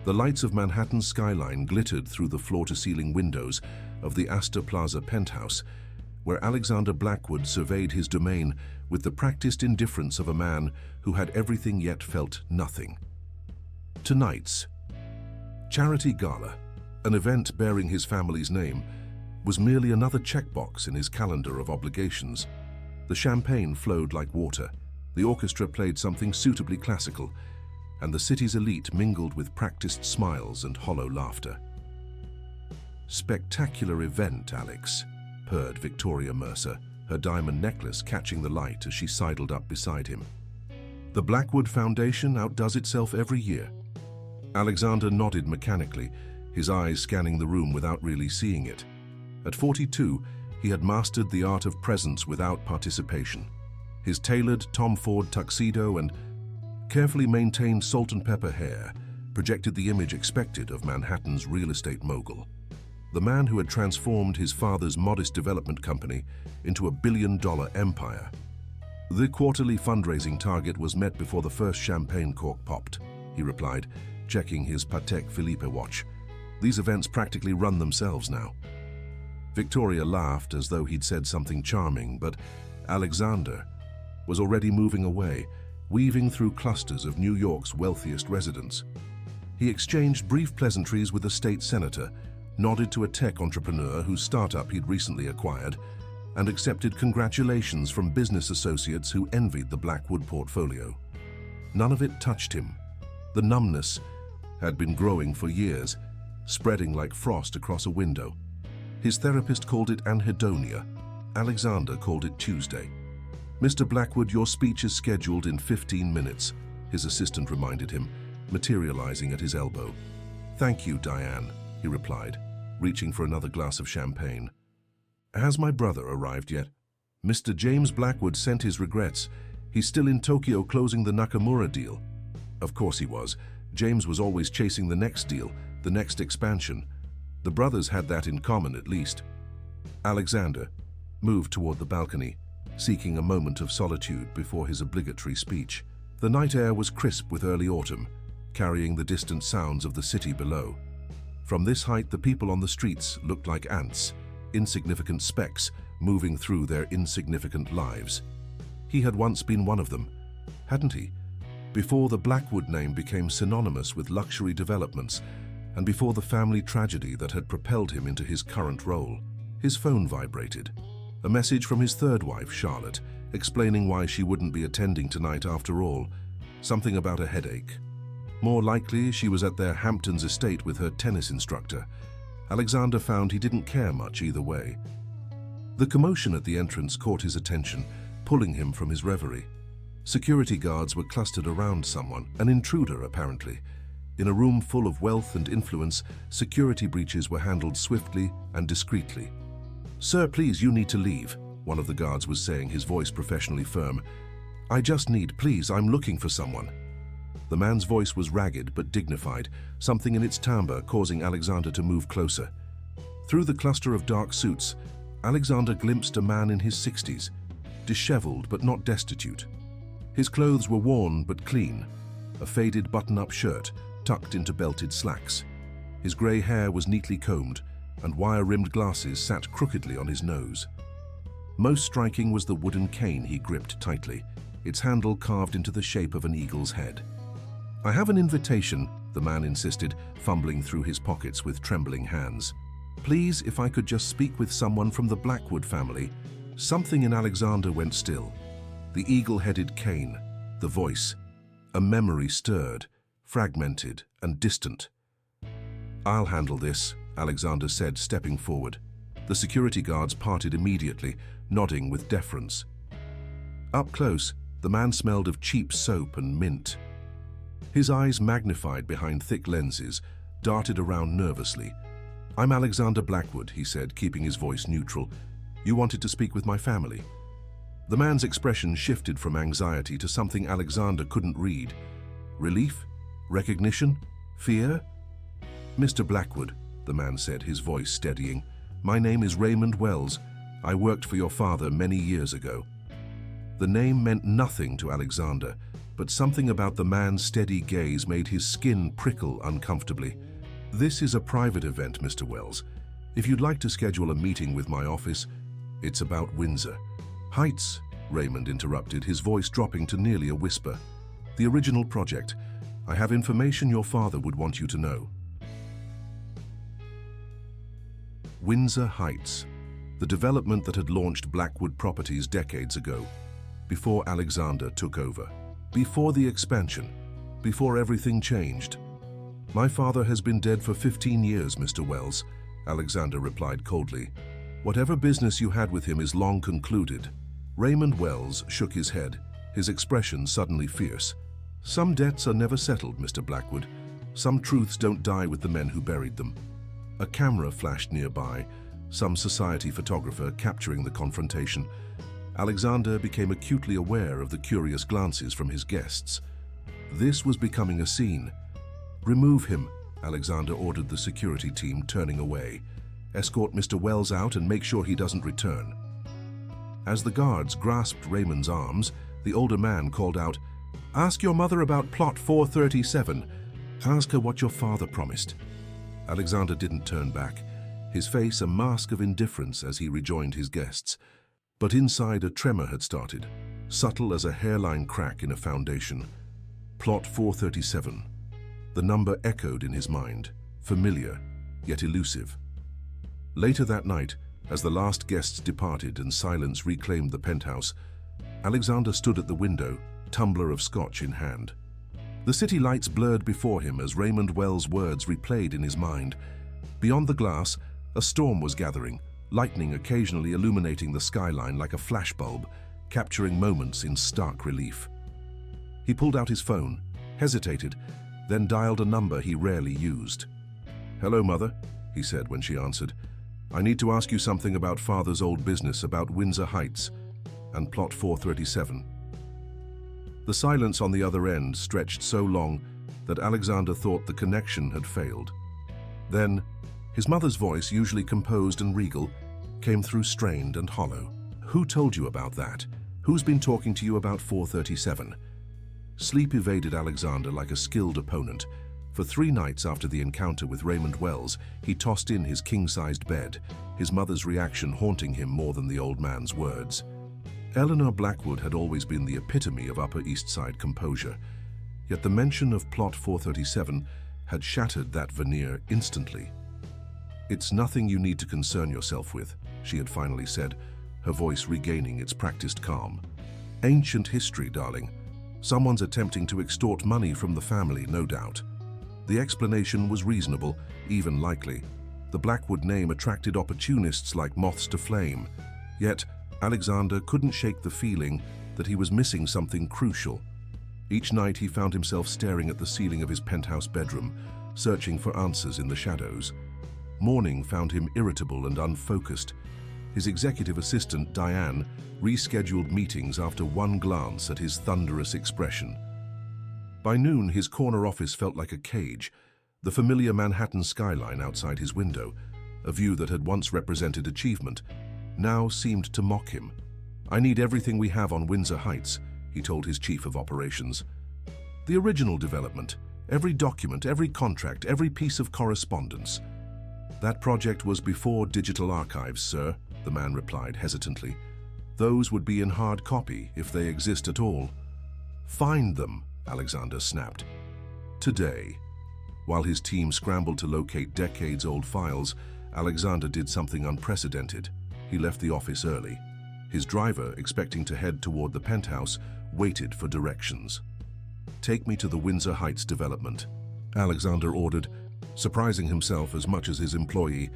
The lights of Manhattan's skyline glittered through the floor-to-ceiling windows of the Astor Plaza penthouse, where Alexander Blackwood surveyed his domain with the practiced indifference of a man who had everything yet felt nothing. Tonight's charity gala, an event bearing his family's name, was merely another checkbox in his calendar of obligations. The champagne flowed like water, the orchestra played something suitably classical, and the city's elite mingled with practiced smiles and hollow laughter. "Spectacular event, Alex," purred Victoria Mercer, her diamond necklace catching the light as she sidled up beside him. "The Blackwood Foundation outdoes itself every year." Alexander nodded mechanically, his eyes scanning the room without really seeing it. At 42, he had mastered the art of presence without participation. His tailored Tom Ford tuxedo and carefully maintained salt and pepper hair projected the image expected of Manhattan's real estate mogul, the man who had transformed his father's modest development company into a billion-dollar empire. "The quarterly fundraising target was met before the first champagne cork popped," he replied, checking his Patek Philippe watch. "These events practically run themselves now." Victoria laughed as though he'd said something charming, but Alexander was already moving away, weaving through clusters of New York's wealthiest residents. He exchanged brief pleasantries with a state senator, nodded to a tech entrepreneur whose startup he'd recently acquired, and accepted congratulations from business associates who envied the Blackwood portfolio. None of it touched him. The numbness had been growing for years, spreading like frost across a window. His therapist called it anhedonia. Alexander called it Tuesday. "Mr. Blackwood, your speech is scheduled in 15 minutes, his assistant reminded him, materializing at his elbow. "Thank you, Diane," he replied, reaching for another glass of champagne. "Has my brother arrived yet?" "Mr. James Blackwood sent his regrets. He's still in Tokyo closing the Nakamura deal." Of course he was. James was always chasing the next deal, the next expansion. The brothers had that in common, at least. Alexander moved toward the balcony, seeking a moment of solitude before his obligatory speech. The night air was crisp with early autumn, carrying the distant sounds of the city below. From this height, the people on the streets looked like ants, insignificant specks moving through their insignificant lives. He had once been one of them, hadn't he? Before the Blackwood name became synonymous with luxury developments, and before the family tragedy that had propelled him into his current role. His phone vibrated. A message from his third wife, Charlotte, explaining why she wouldn't be attending tonight after all. Something about a headache. More likely, she was at their Hamptons estate with her tennis instructor. Alexander found he didn't care much either way. The commotion at the entrance caught his attention, pulling him from his reverie. Security guards were clustered around someone, an intruder apparently. In a room full of wealth and influence, security breaches were handled swiftly and discreetly. "Sir, please, you need to leave," one of the guards was saying, his voice professionally firm. Please, I'm looking for someone." The man's voice was ragged but dignified, something in its timbre causing Alexander to move closer. Through the cluster of dark suits, Alexander glimpsed a man in his 60s, disheveled but not destitute. His clothes were worn but clean, a faded button-up shirt tucked into belted slacks. His grey hair was neatly combed, and wire-rimmed glasses sat crookedly on his nose. Most striking was the wooden cane he gripped tightly, its handle carved into the shape of an eagle's head. "I have an invitation," the man insisted, fumbling through his pockets with trembling hands. "Please, if I could just speak with someone from the Blackwood family." Something in Alexander went still. The eagle-headed cane, the voice, a memory stirred, fragmented and distant. "I'll handle this," Alexander said, stepping forward. The security guards parted immediately, nodding with deference. Up close, the man smelled of cheap soap and mint. His eyes, magnified behind thick lenses, darted around nervously. "I'm Alexander Blackwood," he said, keeping his voice neutral. "You wanted to speak with my family." The man's expression shifted from anxiety to something Alexander couldn't read. Relief? Recognition? Fear? "Mr. Blackwood," the man said, his voice steadying, "my name is Raymond Wells. I worked for your father many years ago." The name meant nothing to Alexander, but something about the man's steady gaze made his skin prickle uncomfortably. "This is a private event, Mr. Wells. If you'd like to schedule a meeting with my office, it's about Windsor Heights," Raymond interrupted, his voice dropping to nearly a whisper. "The original project. I have information your father would want you to know." Windsor Heights, the development that had launched Blackwood Properties decades ago, before Alexander took over, before the expansion, before everything changed. "My father has been dead for 15 years, Mr. Wells," Alexander replied coldly. "Whatever business you had with him is long concluded." Raymond Wells shook his head, his expression suddenly fierce. "Some debts are never settled, Mr. Blackwood. Some truths don't die with the men who buried them." A camera flashed nearby, some society photographer capturing the confrontation. Alexander became acutely aware of the curious glances from his guests. This was becoming a scene. "Remove him," Alexander ordered the security team, turning away. "Escort Mr. Wells out and make sure he doesn't return." As the guards grasped Raymond's arms, the older man called out, "Ask your mother about plot 437. Ask her what your father promised." Alexander didn't turn back, his face a mask of indifference as he rejoined his guests. But inside a tremor had started, subtle as a hairline crack in a foundation. Plot 437. The number echoed in his mind, familiar, yet elusive. Later that night, as the last guests departed and silence reclaimed the penthouse, Alexander stood at the window, tumbler of scotch in hand. The city lights blurred before him as Raymond Wells' words replayed in his mind. Beyond the glass, a storm was gathering, lightning occasionally illuminating the skyline like a flashbulb, capturing moments in stark relief. He pulled out his phone, hesitated, then dialed a number he rarely used. "Hello, Mother," he said when she answered. "I need to ask you something about Father's old business, about Windsor Heights and plot 437. The silence on the other end stretched so long that Alexander thought the connection had failed. Then, his mother's voice, usually composed and regal, came through strained and hollow. "Who told you about that? Who's been talking to you about 437? Sleep evaded Alexander like a skilled opponent. For 3 nights after the encounter with Raymond Wells, he tossed in his king-sized bed, his mother's reaction haunting him more than the old man's words. Eleanor Blackwood had always been the epitome of Upper East Side composure, yet the mention of Plot 437 had shattered that veneer instantly. "It's nothing you need to concern yourself with," she had finally said, her voice regaining its practiced calm. "Ancient history, darling. Someone's attempting to extort money from the family, no doubt." The explanation was reasonable, even likely. The Blackwood name attracted opportunists like moths to flame. Yet, Alexander couldn't shake the feeling that he was missing something crucial. Each night he found himself staring at the ceiling of his penthouse bedroom, searching for answers in the shadows. Morning found him irritable and unfocused. His executive assistant, Diane, rescheduled meetings after one glance at his thunderous expression. By noon, his corner office felt like a cage, the familiar Manhattan skyline outside his window, a view that had once represented achievement, now seemed to mock him. "I need everything we have on Windsor Heights," he told his chief of operations. "The original development, every document, every contract, every piece of correspondence." "That project was before digital archives, sir," the man replied hesitantly. "Those would be in hard copy, if they exist at all." "Find them," Alexander snapped. Today, while his team scrambled to locate decades-old files, Alexander did something unprecedented. He left the office early. His driver, expecting to head toward the penthouse, waited for directions. "Take me to the Windsor Heights development," Alexander ordered, surprising himself as much as his employee.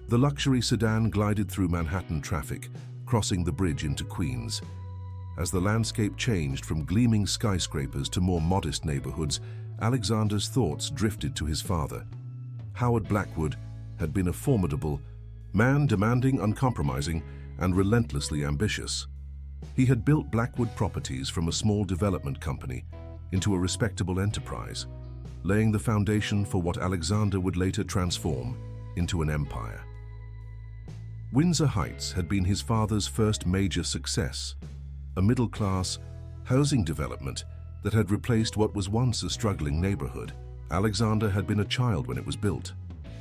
The luxury sedan glided through Manhattan traffic, crossing the bridge into Queens. As the landscape changed from gleaming skyscrapers to more modest neighborhoods, Alexander's thoughts drifted to his father. Howard Blackwood had been a formidable man, demanding, uncompromising, and relentlessly ambitious. He had built Blackwood Properties from a small development company into a respectable enterprise, laying the foundation for what Alexander would later transform into an empire. Windsor Heights had been his father's first major success, a middle-class housing development that had replaced what was once a struggling neighborhood. Alexander had been a child when it was built,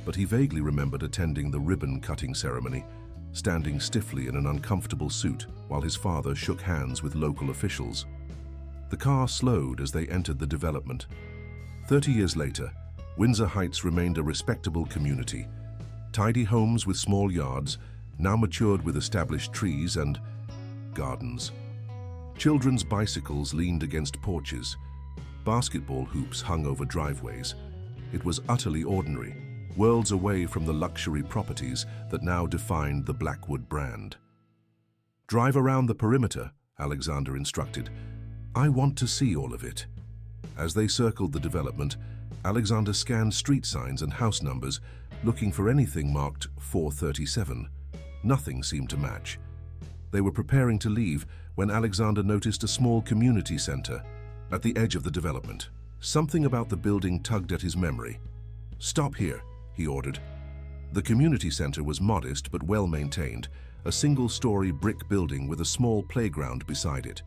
but he vaguely remembered attending the ribbon-cutting ceremony, standing stiffly in an uncomfortable suit while his father shook hands with local officials. The car slowed as they entered the development. 30 years later, Windsor Heights remained a respectable community. Tidy homes with small yards, now matured with established trees and gardens. Children's bicycles leaned against porches. Basketball hoops hung over driveways. It was utterly ordinary, worlds away from the luxury properties that now defined the Blackwood brand. "Drive around the perimeter," Alexander instructed. "I want to see all of it." As they circled the development, Alexander scanned street signs and house numbers, looking for anything marked 437. Nothing seemed to match. They were preparing to leave when Alexander noticed a small community center at the edge of the development. Something about the building tugged at his memory. "Stop here," he ordered. The community center was modest but well-maintained, a single-story brick building with a small playground beside it.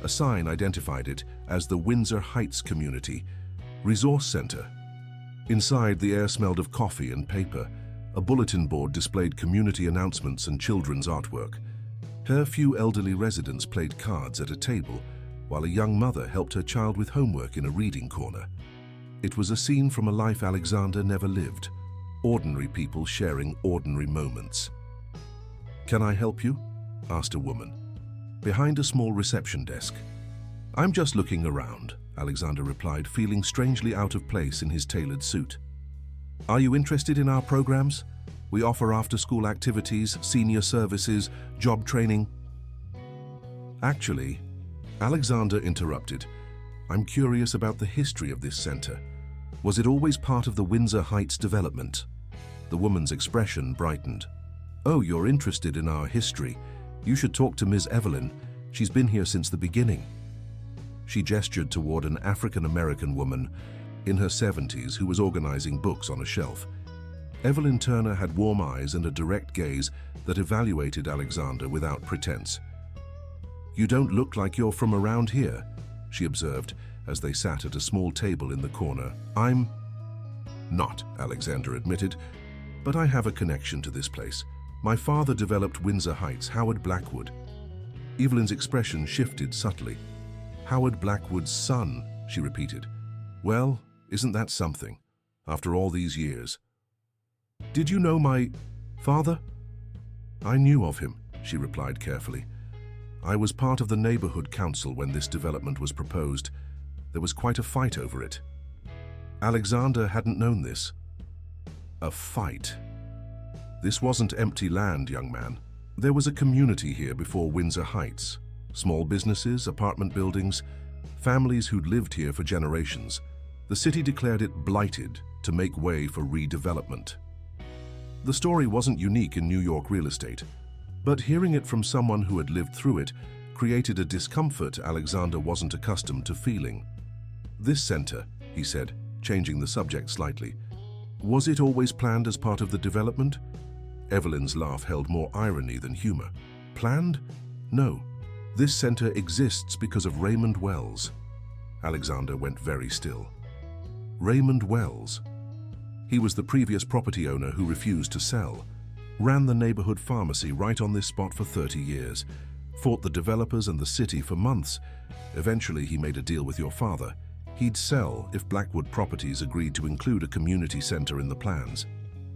A sign identified it as the Windsor Heights Community Resource Center. Inside, the air smelled of coffee and paper. A bulletin board displayed community announcements and children's artwork. A few elderly residents played cards at a table, while a young mother helped her child with homework in a reading corner. It was a scene from a life Alexander never lived. Ordinary people sharing ordinary moments. "Can I help you?" asked a woman, behind a small reception desk. "I'm just looking around," Alexander replied, feeling strangely out of place in his tailored suit. "Are you interested in our programs? We offer after-school activities, senior services, job training." "Actually," Alexander interrupted, "I'm curious about the history of this center. Was it always part of the Windsor Heights development?" The woman's expression brightened. "Oh, you're interested in our history. You should talk to Ms. Evelyn. She's been here since the beginning." She gestured toward an African-American woman in her 70s who was organizing books on a shelf. Evelyn Turner had warm eyes and a direct gaze that evaluated Alexander without pretense. "You don't look like you're from around here," she observed as they sat at a small table in the corner. "I'm not," Alexander admitted, "but I have a connection to this place. My father developed Windsor Heights, Howard Blackwood." Evelyn's expression shifted subtly. "Howard Blackwood's son," she repeated. "Well, isn't that something, after all these years?" "Did you know my father?" "I knew of him," she replied carefully. "I was part of the neighborhood council when this development was proposed. There was quite a fight over it." Alexander hadn't known this. A fight. This wasn't empty land, young man. There was a community here before Windsor Heights. Small businesses, apartment buildings, families who'd lived here for generations. The city declared it blighted to make way for redevelopment. The story wasn't unique in New York real estate, but hearing it from someone who had lived through it created a discomfort Alexander wasn't accustomed to feeling. "This center," he said, changing the subject slightly, "was it always planned as part of the development?" Evelyn's laugh held more irony than humor. "Planned? No. This center exists because of Raymond Wells." Alexander went very still. Raymond Wells. He was the previous property owner who refused to sell. Ran the neighborhood pharmacy right on this spot for 30 years. Fought the developers and the city for months. Eventually, he made a deal with your father. He'd sell if Blackwood Properties agreed to include a community center in the plans.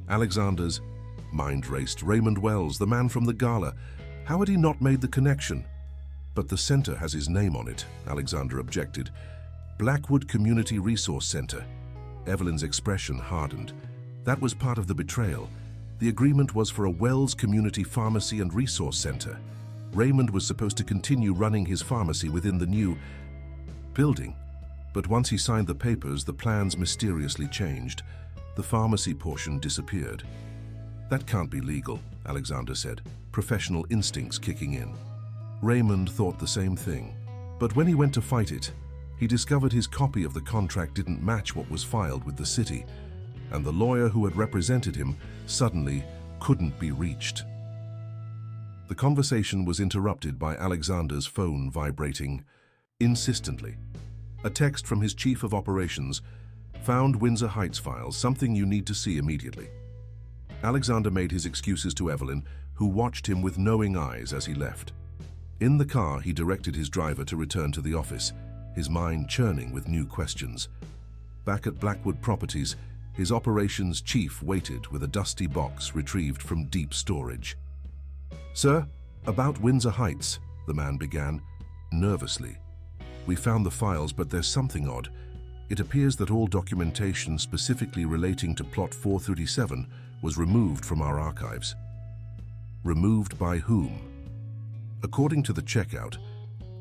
Alexander's mind raced. Raymond Wells, the man from the gala. How had he not made the connection? "But the center has his name on it," Alexander objected. "Blackwood Community Resource Center." Evelyn's expression hardened. That was part of the betrayal. The agreement was for a Wells Community Pharmacy and Resource Center. Raymond was supposed to continue running his pharmacy within the new building. But once he signed the papers, the plans mysteriously changed. The pharmacy portion disappeared. "That can't be legal," Alexander said, professional instincts kicking in. Raymond thought the same thing. But when he went to fight it, he discovered his copy of the contract didn't match what was filed with the city, and the lawyer who had represented him suddenly couldn't be reached. The conversation was interrupted by Alexander's phone vibrating insistently. A text from his chief of operations. Found Windsor Heights files, something you need to see immediately. Alexander made his excuses to Evelyn, who watched him with knowing eyes as he left. In the car, he directed his driver to return to the office, his mind churning with new questions. Back at Blackwood Properties, his operations chief waited with a dusty box retrieved from deep storage. "Sir, about Windsor Heights," the man began, nervously. "We found the files, but there's something odd. It appears that all documentation specifically relating to Plot 437 was removed from our archives." Removed by whom? According to the checkout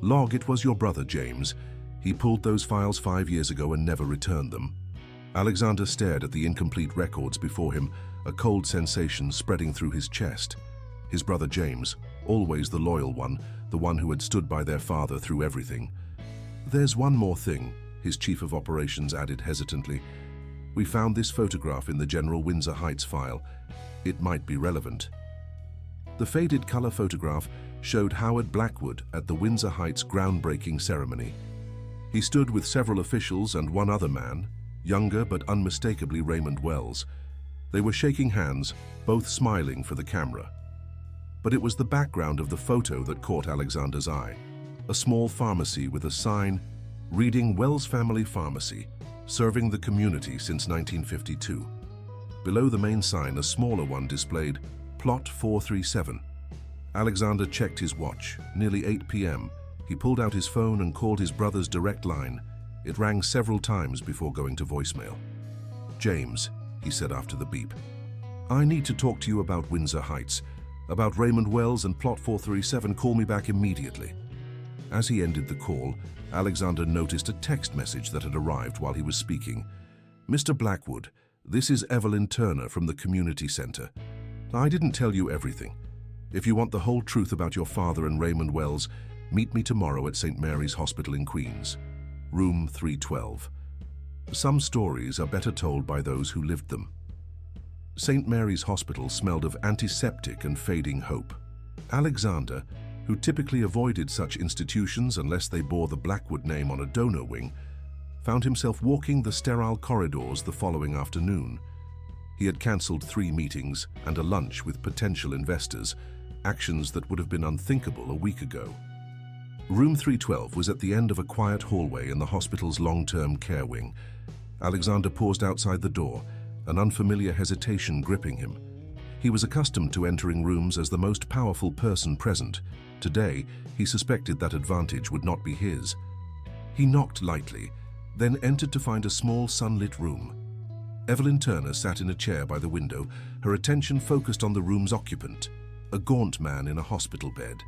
log, it was your brother, James. He pulled those files 5 years ago and never returned them. Alexander stared at the incomplete records before him, a cold sensation spreading through his chest. His brother James, always the loyal one, the one who had stood by their father through everything. "There's one more thing," his chief of operations added hesitantly. "We found this photograph in the General Windsor Heights file. It might be relevant." The faded color photograph showed Howard Blackwood at the Windsor Heights groundbreaking ceremony. He stood with several officials and one other man, younger but unmistakably Raymond Wells. They were shaking hands, both smiling for the camera. But it was the background of the photo that caught Alexander's eye. A small pharmacy with a sign reading Wells Family Pharmacy, serving the community since 1952. Below the main sign, a smaller one displayed Plot 437. Alexander checked his watch. Nearly 8 p.m. He pulled out his phone and called his brother's direct line. It rang several times before going to voicemail. "James," he said after the beep, "I need to talk to you about Windsor Heights, about Raymond Wells and Plot 437. Call me back immediately." As he ended the call, Alexander noticed a text message that had arrived while he was speaking. "Mr. Blackwood, this is Evelyn Turner from the Community Center. I didn't tell you everything. If you want the whole truth about your father and Raymond Wells, meet me tomorrow at St. Mary's Hospital in Queens, room 312. Some stories are better told by those who lived them." St. Mary's Hospital smelled of antiseptic and fading hope. Alexander, who typically avoided such institutions unless they bore the Blackwood name on a donor wing, found himself walking the sterile corridors the following afternoon. He had cancelled 3 meetings and a lunch with potential investors, actions that would have been unthinkable a week ago. Room 312 was at the end of a quiet hallway in the hospital's long-term care wing. Alexander paused outside the door, an unfamiliar hesitation gripping him. He was accustomed to entering rooms as the most powerful person present. Today, he suspected that advantage would not be his. He knocked lightly, then entered to find a small sunlit room. Evelyn Turner sat in a chair by the window, her attention focused on the room's occupant, a gaunt man in a hospital bed.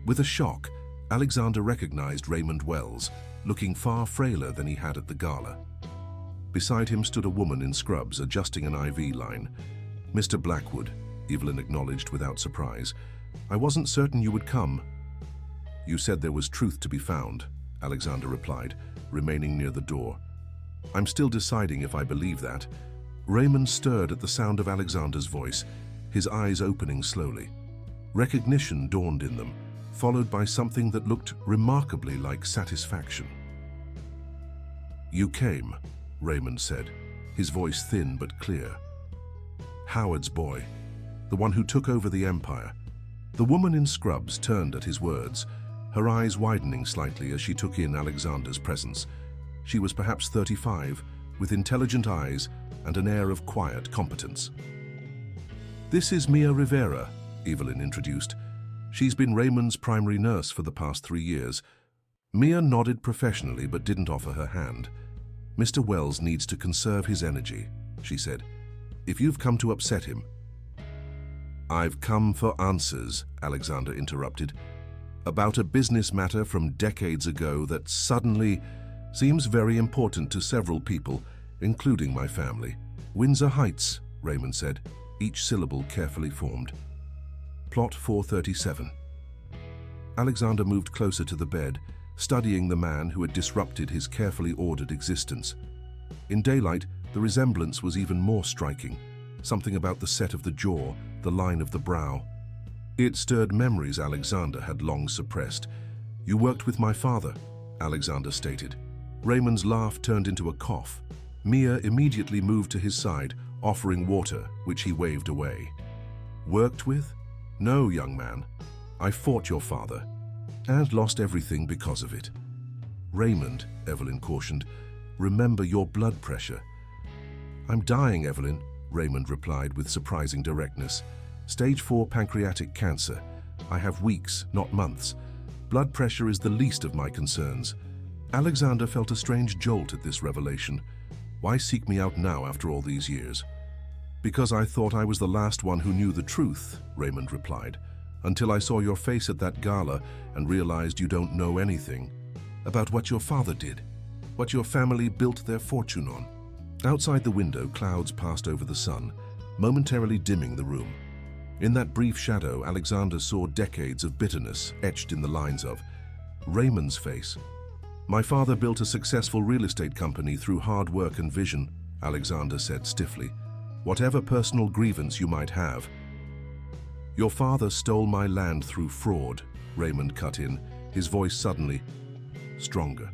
With a shock, Alexander recognized Raymond Wells, looking far frailer than he had at the gala. Beside him stood a woman in scrubs adjusting an IV line. "Mr. Blackwood," Evelyn acknowledged without surprise. "I wasn't certain you would come." "You said there was truth to be found," Alexander replied, remaining near the door. "I'm still deciding if I believe that." Raymond stirred at the sound of Alexander's voice, his eyes opening slowly. Recognition dawned in them, followed by something that looked remarkably like satisfaction. "You came," Raymond said, his voice thin but clear. "Howard's boy, the one who took over the empire." The woman in scrubs turned at his words, her eyes widening slightly as she took in Alexander's presence. She was perhaps 35, with intelligent eyes and an air of quiet competence. "This is Mia Rivera," Evelyn introduced. "She's been Raymond's primary nurse for the past 3 years." Mia nodded professionally but didn't offer her hand. "Mr. Wells needs to conserve his energy," she said. "If you've come to upset him—" "I've come for answers," Alexander interrupted, "about a business matter from decades ago that suddenly seems very important to several people, including my family." "Windsor Heights," Raymond said, each syllable carefully formed. "Plot 437. Alexander moved closer to the bed, studying the man who had disrupted his carefully ordered existence. In daylight, the resemblance was even more striking, something about the set of the jaw, the line of the brow. It stirred memories Alexander had long suppressed. "You worked with my father," Alexander stated. Raymond's laugh turned into a cough. Mia immediately moved to his side, offering water, which he waved away. Worked with? No, young man. I fought your father, and lost everything because of it. Raymond, Evelyn cautioned, remember your blood pressure. I'm dying, Evelyn, Raymond replied with surprising directness. Stage 4 pancreatic cancer. I have weeks, not months. Blood pressure is the least of my concerns. Alexander felt a strange jolt at this revelation. Why seek me out now after all these years? Because I thought I was the last one who knew the truth, Raymond replied, until I saw your face at that gala and realized you don't know anything about what your father did, what your family built their fortune on. Outside the window, clouds passed over the sun, momentarily dimming the room. In that brief shadow, Alexander saw decades of bitterness etched in the lines of Raymond's face. My father built a successful real estate company through hard work and vision, Alexander said stiffly. Whatever personal grievance you might have. Your father stole my land through fraud, Raymond cut in, his voice suddenly stronger.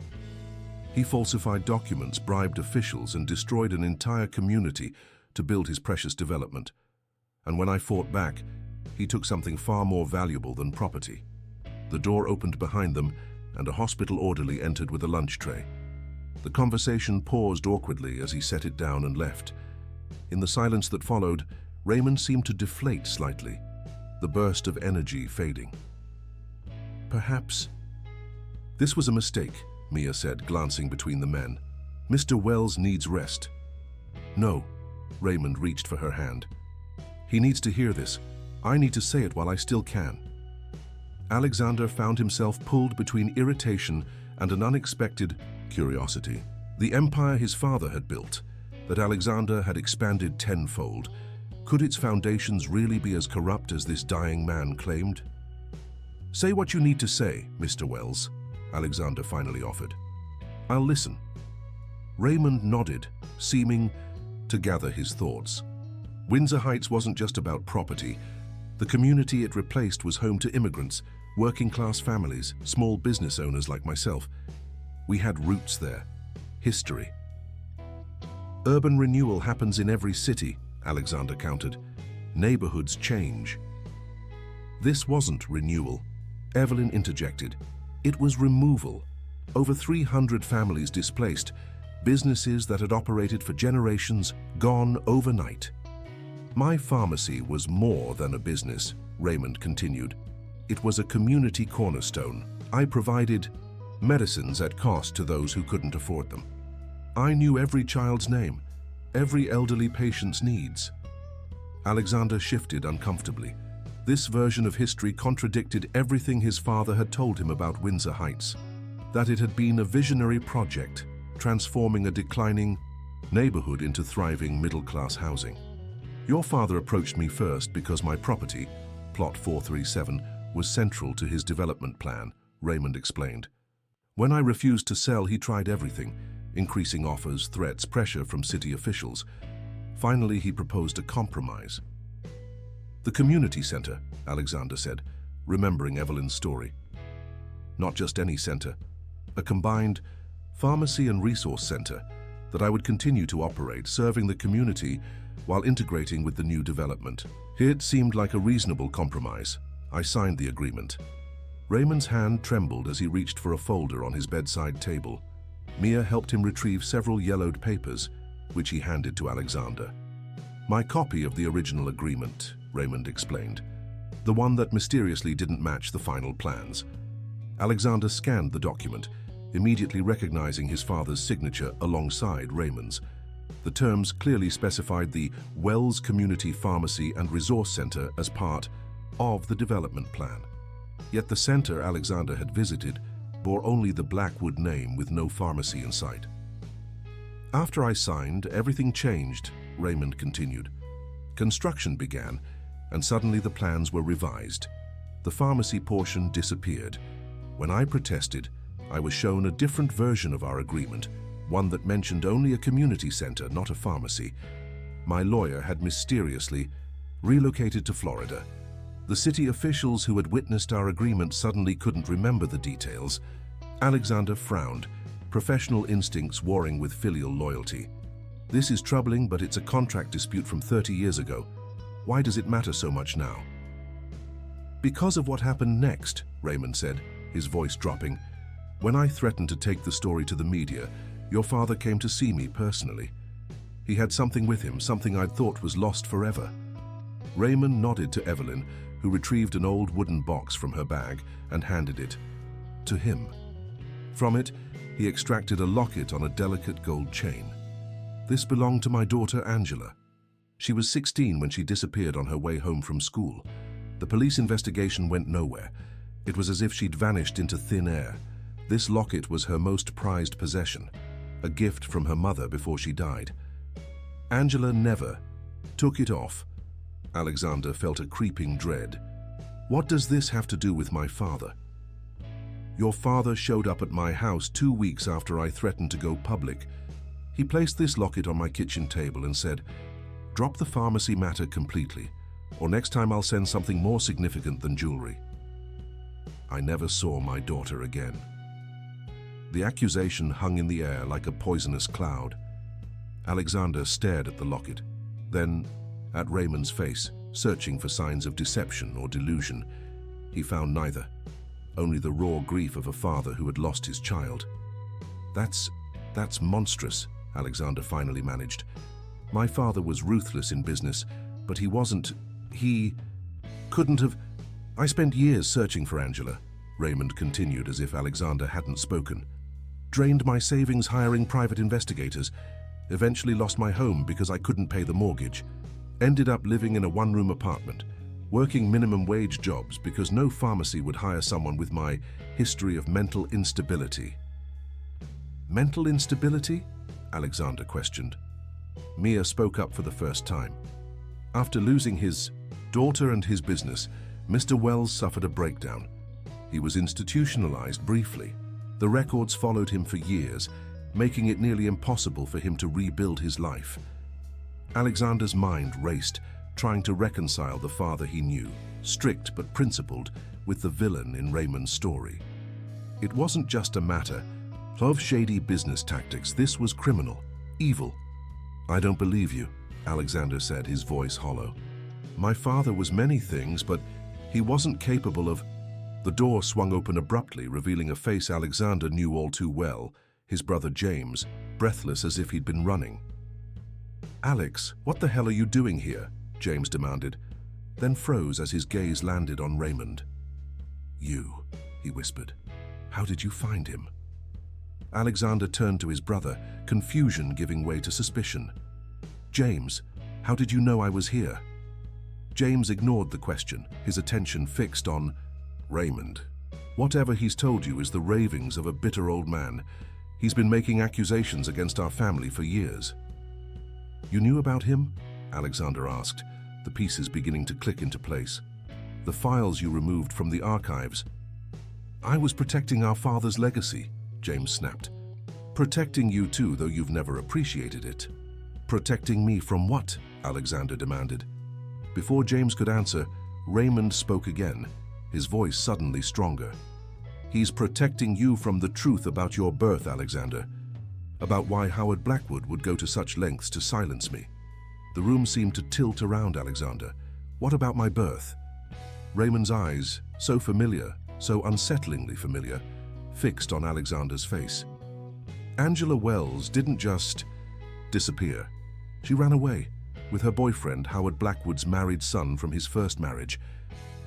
He falsified documents, bribed officials, and destroyed an entire community to build his precious development. And when I fought back, he took something far more valuable than property. The door opened behind them, and a hospital orderly entered with a lunch tray. The conversation paused awkwardly as he set it down and left. In the silence that followed, Raymond seemed to deflate slightly, the burst of energy fading. Perhaps. This was a mistake, Mia said, glancing between the men. Mr. Wells needs rest. No, Raymond reached for her hand. He needs to hear this. I need to say it while I still can. Alexander found himself pulled between irritation and an unexpected curiosity. The empire his father had built, that Alexander had expanded tenfold, could its foundations really be as corrupt as this dying man claimed? Say what you need to say, Mr. Wells, Alexander finally offered. I'll listen. Raymond nodded, seeming to gather his thoughts. Windsor Heights wasn't just about property. The community it replaced was home to immigrants, working-class families, small business owners like myself. We had roots there, history. Urban renewal happens in every city, Alexander countered. Neighborhoods change. This wasn't renewal, Evelyn interjected. It was removal. Over 300 families displaced, businesses that had operated for generations gone overnight. My pharmacy was more than a business, Raymond continued. It was a community cornerstone. I provided medicines at cost to those who couldn't afford them. I knew every child's name, every elderly patient's needs. Alexander shifted uncomfortably. This version of history contradicted everything his father had told him about Windsor Heights, that it had been a visionary project, transforming a declining neighborhood into thriving middle-class housing. Your father approached me first because my property, Plot 437, was central to his development plan, Raymond explained. When I refused to sell, he tried everything, increasing offers, threats, pressure from city officials. Finally, he proposed a compromise. The community center, Alexander said, remembering Evelyn's story. Not just any center, a combined pharmacy and resource center that I would continue to operate, serving the community while integrating with the new development. It seemed like a reasonable compromise. I signed the agreement. Raymond's hand trembled as he reached for a folder on his bedside table. Mia helped him retrieve several yellowed papers, which he handed to Alexander. My copy of the original agreement, Raymond explained. The one that mysteriously didn't match the final plans. Alexander scanned the document, immediately recognizing his father's signature alongside Raymond's. The terms clearly specified the Wells Community Pharmacy and Resource Center as part of the development plan. Yet the center Alexander had visited bore only the Blackwood name with no pharmacy in sight. After I signed, everything changed, Raymond continued. Construction began, and suddenly the plans were revised. The pharmacy portion disappeared. When I protested, I was shown a different version of our agreement, one that mentioned only a community center, not a pharmacy. My lawyer had mysteriously relocated to Florida. The city officials who had witnessed our agreement suddenly couldn't remember the details. Alexander frowned, professional instincts warring with filial loyalty. This is troubling, but it's a contract dispute from 30 years ago. Why does it matter so much now? Because of what happened next, Raymond said, his voice dropping. When I threatened to take the story to the media, your father came to see me personally. He had something with him, something I'd thought was lost forever. Raymond nodded to Evelyn, who retrieved an old wooden box from her bag and handed it to him. From it, he extracted a locket on a delicate gold chain. This belonged to my daughter Angela. She was 16 when she disappeared on her way home from school. The police investigation went nowhere. It was as if she'd vanished into thin air. This locket was her most prized possession, a gift from her mother before she died. Angela never took it off. Alexander felt a creeping dread. What does this have to do with my father? Your father showed up at my house 2 weeks after I threatened to go public. He placed this locket on my kitchen table and said, "Drop the pharmacy matter completely, or next time I'll send something more significant than jewelry." I never saw my daughter again. The accusation hung in the air like a poisonous cloud. Alexander stared at the locket, then at Raymond's face, searching for signs of deception or delusion. He found neither, only the raw grief of a father who had lost his child. That's monstrous, Alexander finally managed. My father was ruthless in business, but he couldn't have... I spent years searching for Angela, Raymond continued as if Alexander hadn't spoken. Drained my savings hiring private investigators, eventually lost my home because I couldn't pay the mortgage, ended up living in a one-room apartment, working minimum wage jobs because no pharmacy would hire someone with my history of mental instability. Mental instability? Alexander questioned. Mia spoke up for the first time. After losing his daughter and his business, Mr. Wells suffered a breakdown. He was institutionalized briefly. The records followed him for years, making it nearly impossible for him to rebuild his life. Alexander's mind raced, trying to reconcile the father he knew, strict but principled, with the villain in Raymond's story. It wasn't just a matter of shady business tactics. This was criminal, evil. "I don't believe you," Alexander said, his voice hollow. "My father was many things, but he wasn't capable of..." The door swung open abruptly, revealing a face Alexander knew all too well, his brother James, breathless as if he'd been running. "Alex, what the hell are you doing here?" James demanded, then froze as his gaze landed on Raymond. "You," he whispered. "How did you find him?" Alexander turned to his brother, confusion giving way to suspicion. "James, how did you know I was here?" James ignored the question, his attention fixed on Raymond. "Whatever he's told you is the ravings of a bitter old man. He's been making accusations against our family for years." "You knew about him?" Alexander asked, the pieces beginning to click into place. "The files you removed from the archives." "I was protecting our father's legacy," James snapped. "Protecting you too, though you've never appreciated it." "Protecting me from what?" Alexander demanded. Before James could answer, Raymond spoke again, his voice suddenly stronger. "He's protecting you from the truth about your birth, Alexander. About why Howard Blackwood would go to such lengths to silence me." The room seemed to tilt around Alexander. "What about my birth?" Raymond's eyes, so familiar, so unsettlingly familiar, fixed on Alexander's face. "Angela Wells didn't just disappear. She ran away with her boyfriend, Howard Blackwood's married son from his first marriage,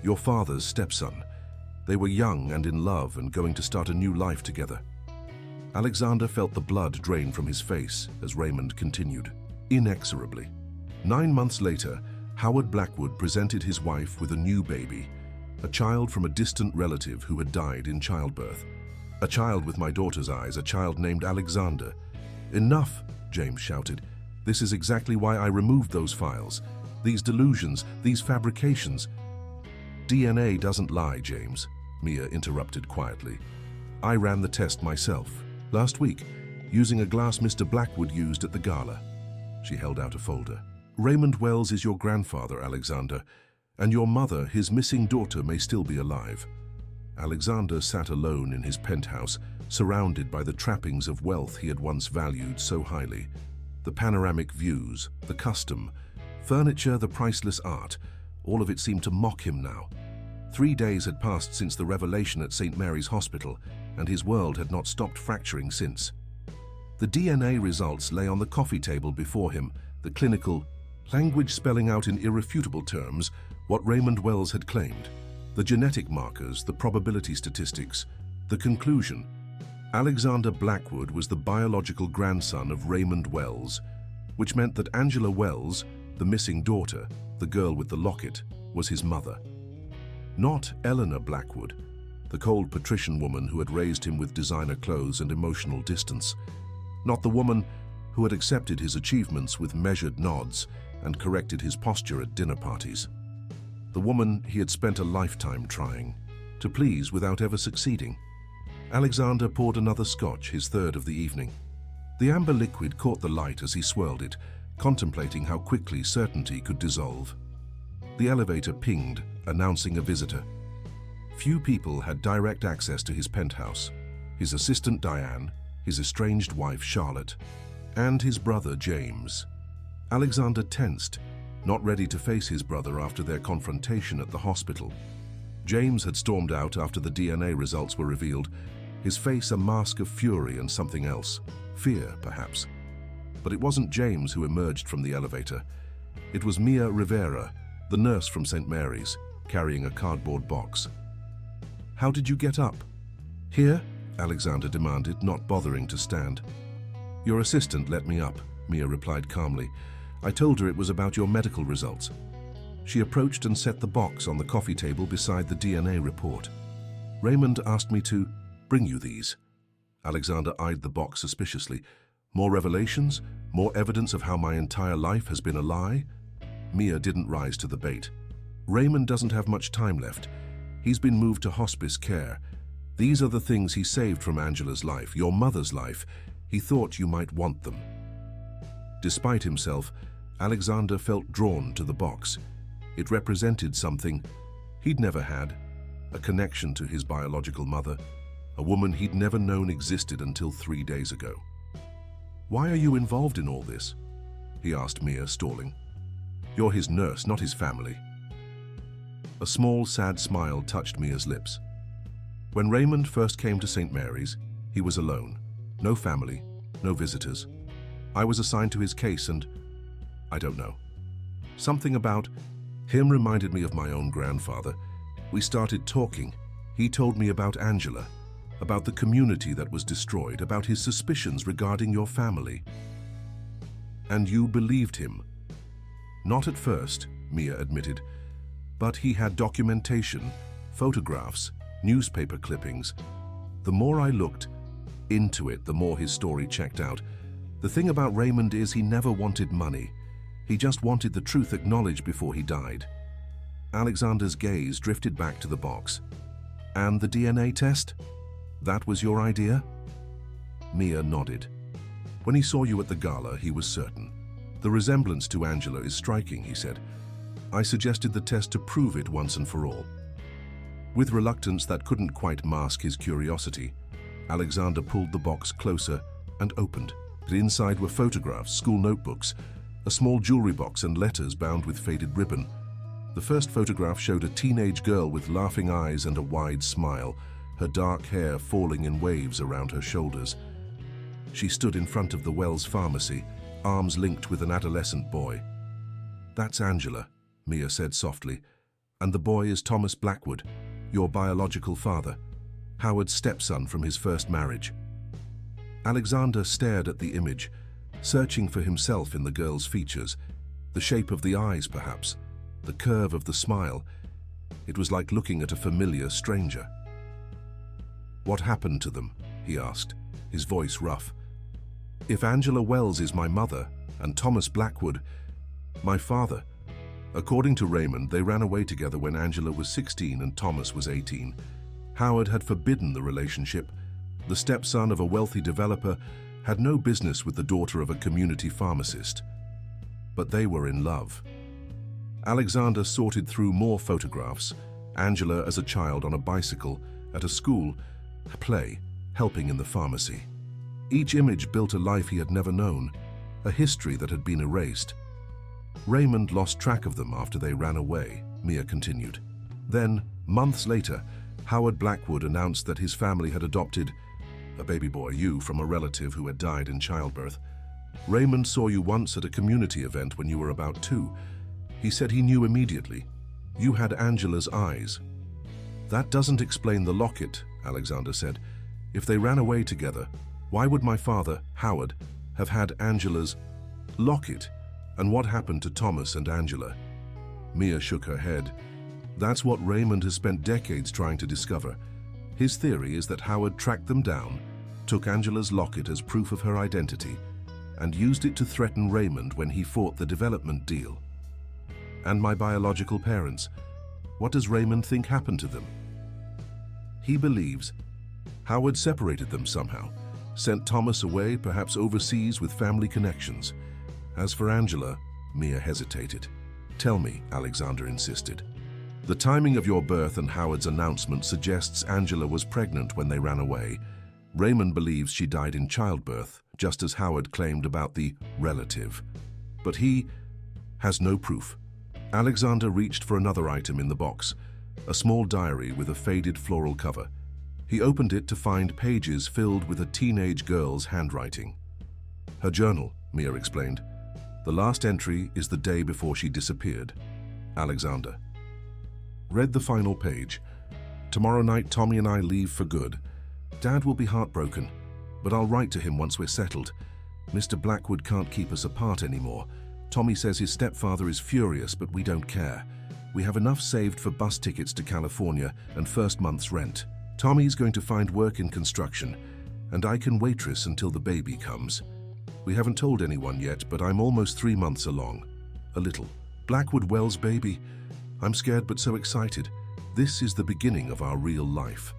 your father's stepson. They were young and in love and going to start a new life together." Alexander felt the blood drain from his face as Raymond continued, inexorably. 9 months later, Howard Blackwood presented his wife with a new baby, a child from a distant relative who had died in childbirth. "A child with my daughter's eyes, a child named Alexander." "Enough!" James shouted. "This is exactly why I removed those files. These delusions, these fabrications." "DNA doesn't lie, James," Mia interrupted quietly. "I ran the test myself, last week, using a glass Mr. Blackwood used at the gala." She held out a folder. "Raymond Wells is your grandfather, Alexander, and your mother, his missing daughter, may still be alive. Alexander sat alone in his penthouse, surrounded by the trappings of wealth he had once valued so highly. The panoramic views, the custom, furniture, the priceless art, all of it seemed to mock him now. 3 days had passed since the revelation at St. Mary's Hospital, and his world had not stopped fracturing since. The DNA results lay on the coffee table before him, the clinical language spelling out in irrefutable terms what Raymond Wells had claimed. The genetic markers, the probability statistics, the conclusion. Alexander Blackwood was the biological grandson of Raymond Wells, which meant that Angela Wells, the missing daughter, the girl with the locket, was his mother. Not Eleanor Blackwood, the cold patrician woman who had raised him with designer clothes and emotional distance. Not the woman who had accepted his achievements with measured nods and corrected his posture at dinner parties. The woman he had spent a lifetime trying to please without ever succeeding. Alexander poured another scotch, his third of the evening. The amber liquid caught the light as he swirled it, contemplating how quickly certainty could dissolve. The elevator pinged, announcing a visitor. Few people had direct access to his penthouse: his assistant Diane, his estranged wife Charlotte, and his brother James. Alexander tensed, not ready to face his brother after their confrontation at the hospital. James had stormed out after the DNA results were revealed, his face a mask of fury and something else, fear perhaps. But it wasn't James who emerged from the elevator. It was Mia Rivera, the nurse from St. Mary's, carrying a cardboard box. "How did you get up?" "Here?" Alexander demanded, not bothering to stand. "Your assistant let me up," Mia replied calmly. "I told her it was about your medical results." She approached and set the box on the coffee table beside the DNA report. "Raymond asked me to bring you these." Alexander eyed the box suspiciously. "More revelations? More evidence of how my entire life has been a lie?" Mia didn't rise to the bait. "Raymond doesn't have much time left. He's been moved to hospice care. These are the things he saved from Angela's life, your mother's life. He thought you might want them." Despite himself, Alexander felt drawn to the box. It represented something he'd never had, a connection to his biological mother, a woman he'd never known existed until 3 days ago. "Why are you involved in all this?" he asked Mia, stalling. "You're his nurse, not his family." A small, sad smile touched Mia's lips. When Raymond first came to St. Mary's, he was alone. No family, no visitors. I was assigned to his case and I don't know. Something about him reminded me of my own grandfather. We started talking. He told me about Angela, about the community that was destroyed, about his suspicions regarding your family. "And you believed him?" "Not at first," Mia admitted, "but he had documentation, photographs, newspaper clippings. The more I looked into it, the more his story checked out. The thing about Raymond is he never wanted money. He just wanted the truth acknowledged before he died." Alexander's gaze drifted back to the box. "And the DNA test? That was your idea?" Mia nodded. "When he saw you at the gala, he was certain. The resemblance to Angela is striking," he said. "I suggested the test to prove it once and for all." With reluctance that couldn't quite mask his curiosity, Alexander pulled the box closer and opened. Inside were photographs, school notebooks, a small jewelry box and letters bound with faded ribbon. The first photograph showed a teenage girl with laughing eyes and a wide smile, her dark hair falling in waves around her shoulders. She stood in front of the Wells pharmacy, arms linked with an adolescent boy. "That's Angela," Mia said softly, "and the boy is Thomas Blackwood, your biological father, Howard's stepson from his first marriage." Alexander stared at the image, searching for himself in the girl's features, the shape of the eyes perhaps, the curve of the smile. It was like looking at a familiar stranger. "What happened to them?" he asked, his voice rough. "If Angela Wells is my mother and Thomas Blackwood, my father. According to Raymond, they ran away together when Angela was 16 and Thomas was 18. Howard had forbidden the relationship. The stepson of a wealthy developer had no business with the daughter of a community pharmacist. But they were in love." Alexander sorted through more photographs, Angela as a child on a bicycle, at a school, a play, helping in the pharmacy. Each image built a life he had never known, a history that had been erased. Raymond lost track of them after they ran away, Mia continued. Then, months later, Howard Blackwood announced that his family had adopted a baby boy, you, from a relative who had died in childbirth. Raymond saw you once at a community event when you were about 2. He said he knew immediately. You had Angela's eyes. That doesn't explain the locket, Alexander said. If they ran away together, why would my father, Howard, have had Angela's locket? And what happened to Thomas and Angela? Mia shook her head. That's what Raymond has spent decades trying to discover. His theory is that Howard tracked them down, took Angela's locket as proof of her identity, and used it to threaten Raymond when he fought the development deal. And my biological parents, what does Raymond think happened to them? He believes Howard separated them somehow, sent Thomas away, perhaps overseas with family connections. As for Angela, Mia hesitated. Tell me, Alexander insisted. The timing of your birth and Howard's announcement suggests Angela was pregnant when they ran away. Raymond believes she died in childbirth, just as Howard claimed about the relative. But he has no proof. Alexander reached for another item in the box, a small diary with a faded floral cover. He opened it to find pages filled with a teenage girl's handwriting. Her journal, Mia explained. The last entry is the day before she disappeared. Alexander read the final page. Tomorrow night, Tommy and I leave for good. Dad will be heartbroken, but I'll write to him once we're settled. Mr. Blackwood can't keep us apart anymore. Tommy says his stepfather is furious, but we don't care. We have enough saved for bus tickets to California and first month's rent. Tommy's going to find work in construction, and I can waitress until the baby comes. We haven't told anyone yet, but I'm almost 3 months along. A little. Blackwood Wells baby. I'm scared but so excited. This is the beginning of our real life.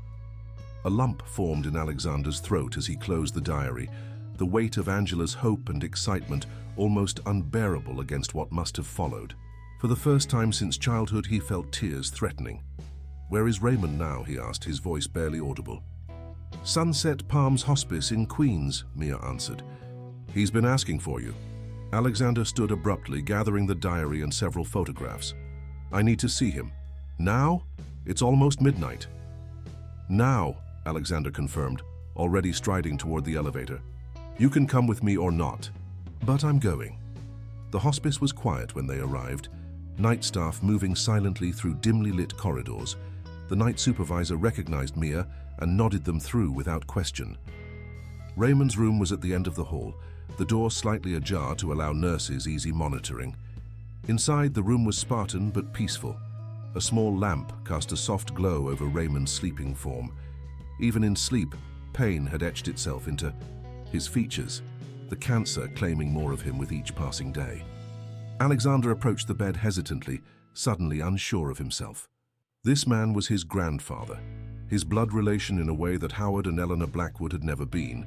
A lump formed in Alexander's throat as he closed the diary, the weight of Angela's hope and excitement almost unbearable against what must have followed. For the first time since childhood, he felt tears threatening. Where is Raymond now? He asked, his voice barely audible. Sunset Palms Hospice in Queens, Mia answered. He's been asking for you. Alexander stood abruptly, gathering the diary and several photographs. I need to see him. Now? It's almost midnight. Now, Alexander confirmed, already striding toward the elevator. You can come with me or not, but I'm going. The hospice was quiet when they arrived, night staff moving silently through dimly lit corridors. The night supervisor recognized Mia and nodded them through without question. Raymond's room was at the end of the hall, the door slightly ajar to allow nurses easy monitoring. Inside, the room was Spartan but peaceful. A small lamp cast a soft glow over Raymond's sleeping form. Even in sleep, pain had etched itself into his features, the cancer claiming more of him with each passing day. Alexander approached the bed hesitantly, suddenly unsure of himself. This man was his grandfather, his blood relation in a way that Howard and Eleanor Blackwood had never been.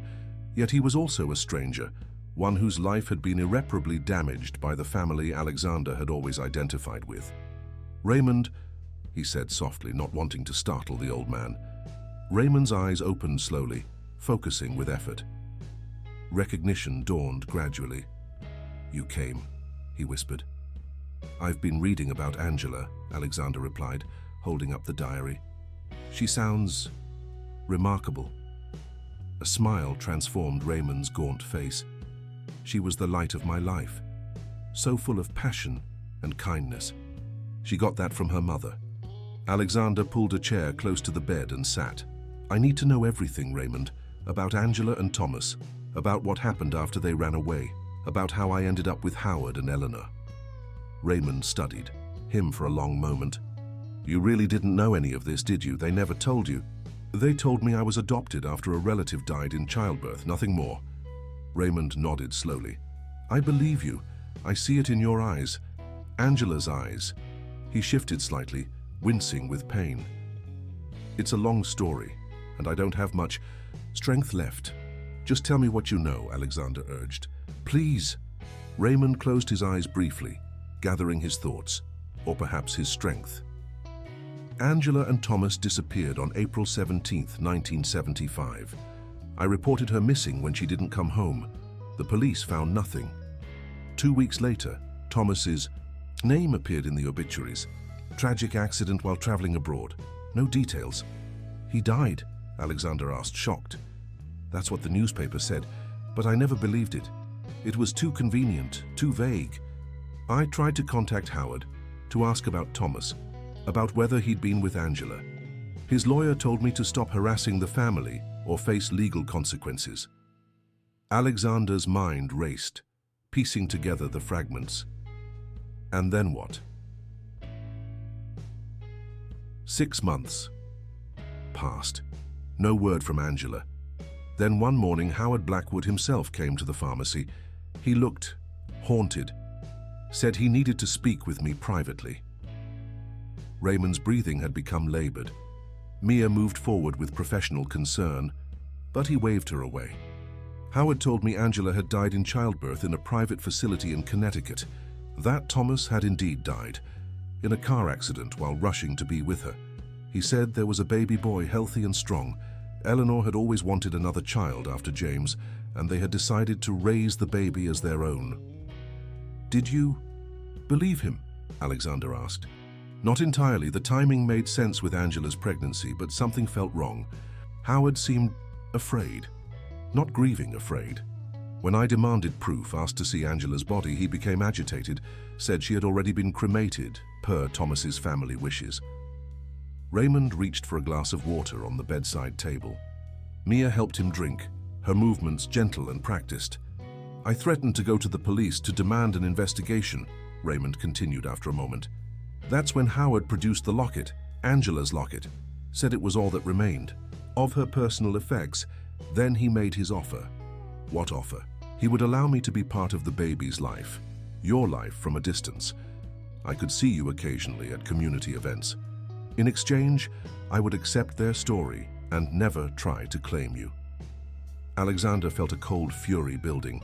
Yet he was also a stranger, one whose life had been irreparably damaged by the family Alexander had always identified with. Raymond, he said softly, not wanting to startle the old man. Raymond's eyes opened slowly, focusing with effort. Recognition dawned gradually. You came, he whispered. I've been reading about Angela, Alexander replied, holding up the diary. She sounds remarkable. A smile transformed Raymond's gaunt face. She was the light of my life, so full of passion and kindness. She got that from her mother. Alexander pulled a chair close to the bed and sat. I need to know everything, Raymond, about Angela and Thomas, about what happened after they ran away, about how I ended up with Howard and Eleanor. Raymond studied him for a long moment. You really didn't know any of this, did you? They never told you. They told me I was adopted after a relative died in childbirth, nothing more. Raymond nodded slowly. I believe you. I see it in your eyes. Angela's eyes. He shifted slightly, wincing with pain. It's a long story, and I don't have much strength left. Just tell me what you know, Alexander urged. Please. Raymond closed his eyes briefly, gathering his thoughts, or perhaps his strength. Angela and Thomas disappeared on April 17, 1975. I reported her missing when she didn't come home. The police found nothing. 2 weeks later, Thomas's name appeared in the obituaries. Tragic accident while traveling abroad. No details. He died, Alexander asked, shocked. That's what the newspaper said, but I never believed it. It was too convenient, too vague. I tried to contact Howard to ask about Thomas, about whether he'd been with Angela. His lawyer told me to stop harassing the family or face legal consequences. Alexander's mind raced, piecing together the fragments. And then what? 6 months passed. No word from Angela. Then one morning, Howard Blackwood himself came to the pharmacy. He looked haunted, said he needed to speak with me privately. Raymond's breathing had become labored. Mia moved forward with professional concern, but he waved her away. Howard told me Angela had died in childbirth in a private facility in Connecticut. That Thomas had indeed died, in a car accident while rushing to be with her. He said there was a baby boy, healthy and strong. Eleanor had always wanted another child after James, and they had decided to raise the baby as their own. Did you believe him? Alexander asked. Not entirely. The timing made sense with Angela's pregnancy, but something felt wrong. Howard seemed afraid. Not grieving, afraid. When I demanded proof, asked to see Angela's body, he became agitated, said she had already been cremated, per Thomas's family wishes. Raymond reached for a glass of water on the bedside table. Mia helped him drink, her movements gentle and practiced. I threatened to go to the police to demand an investigation, Raymond continued after a moment. That's when Howard produced the locket, Angela's locket, said it was all that remained, of her personal effects. Then he made his offer. What offer? He would allow me to be part of the baby's life, your life from a distance. I could see you occasionally at community events. In exchange, I would accept their story and never try to claim you. Alexander felt a cold fury building.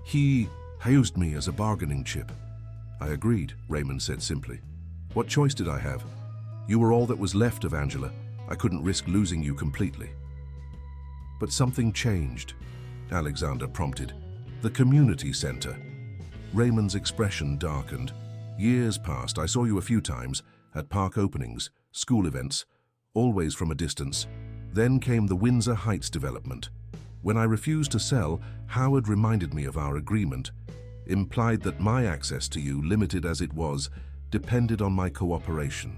He used me as a bargaining chip. I agreed, Raymond said simply. What choice did I have? You were all that was left of Angela. I couldn't risk losing you completely. But something changed, Alexander prompted. The community center. Raymond's expression darkened. Years passed. I saw you a few times, at park openings, school events, always from a distance. Then came the Windsor Heights development. When I refused to sell, Howard reminded me of our agreement, implied that my access to you, limited as it was, depended on my cooperation.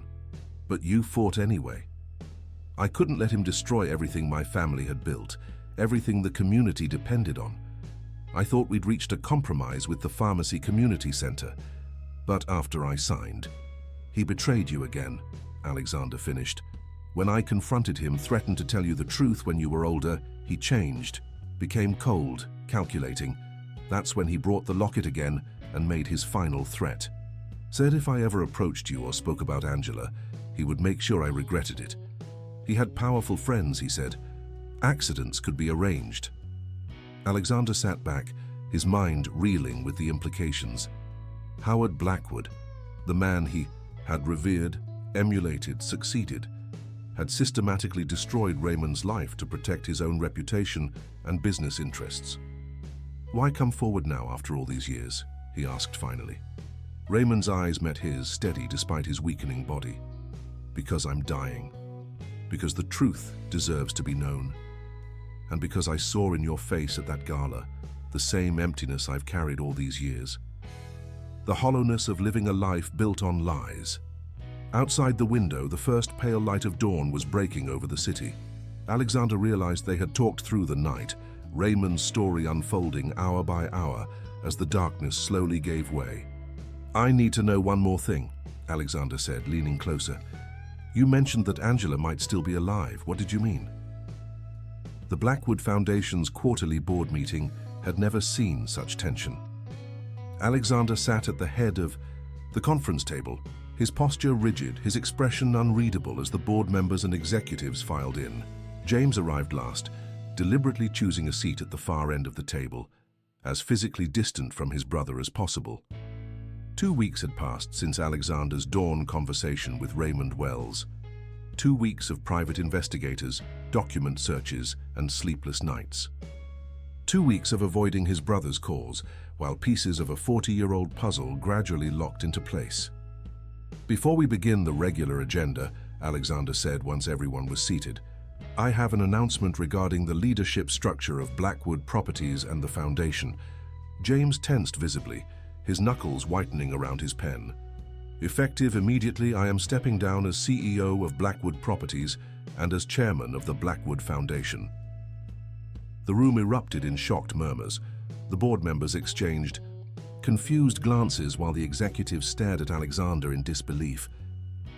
But you fought anyway. I couldn't let him destroy everything my family had built, everything the community depended on. I thought we'd reached a compromise with the pharmacy community center. But after I signed, he betrayed you again, Alexander finished. When I confronted him, threatened to tell you the truth when you were older, he changed, became cold, calculating. That's when he brought the locket again and made his final threat. Said if I ever approached you or spoke about Angela, he would make sure I regretted it. He had powerful friends, he said. Accidents could be arranged. Alexander sat back, his mind reeling with the implications. Howard Blackwood, the man he had revered, emulated, succeeded, had systematically destroyed Raymond's life to protect his own reputation and business interests. Why come forward now after all these years? He asked finally. Raymond's eyes met his, steady despite his weakening body. Because I'm dying. Because the truth deserves to be known. And because I saw in your face at that gala the same emptiness I've carried all these years. The hollowness of living a life built on lies. Outside the window, the first pale light of dawn was breaking over the city. Alexander realized they had talked through the night, Raymond's story unfolding hour by hour as the darkness slowly gave way. I need to know one more thing, Alexander said, leaning closer. You mentioned that Angela might still be alive. What did you mean? The Blackwood Foundation's quarterly board meeting had never seen such tension. Alexander sat at the head of the conference table, his posture rigid, his expression unreadable as the board members and executives filed in. James arrived last, deliberately choosing a seat at the far end of the table, as physically distant from his brother as possible. 2 weeks had passed since Alexander's dawn conversation with Raymond Wells. 2 weeks of private investigators, document searches, and sleepless nights. 2 weeks of avoiding his brother's calls, while pieces of a 40-year-old puzzle gradually locked into place. "Before we begin the regular agenda," Alexander said once everyone was seated, "I have an announcement regarding the leadership structure of Blackwood Properties and the Foundation." James tensed visibly, his knuckles whitening around his pen. "Effective immediately, I am stepping down as CEO of Blackwood Properties and as chairman of the Blackwood Foundation." The room erupted in shocked murmurs. The board members exchanged confused glances while the executives stared at Alexander in disbelief.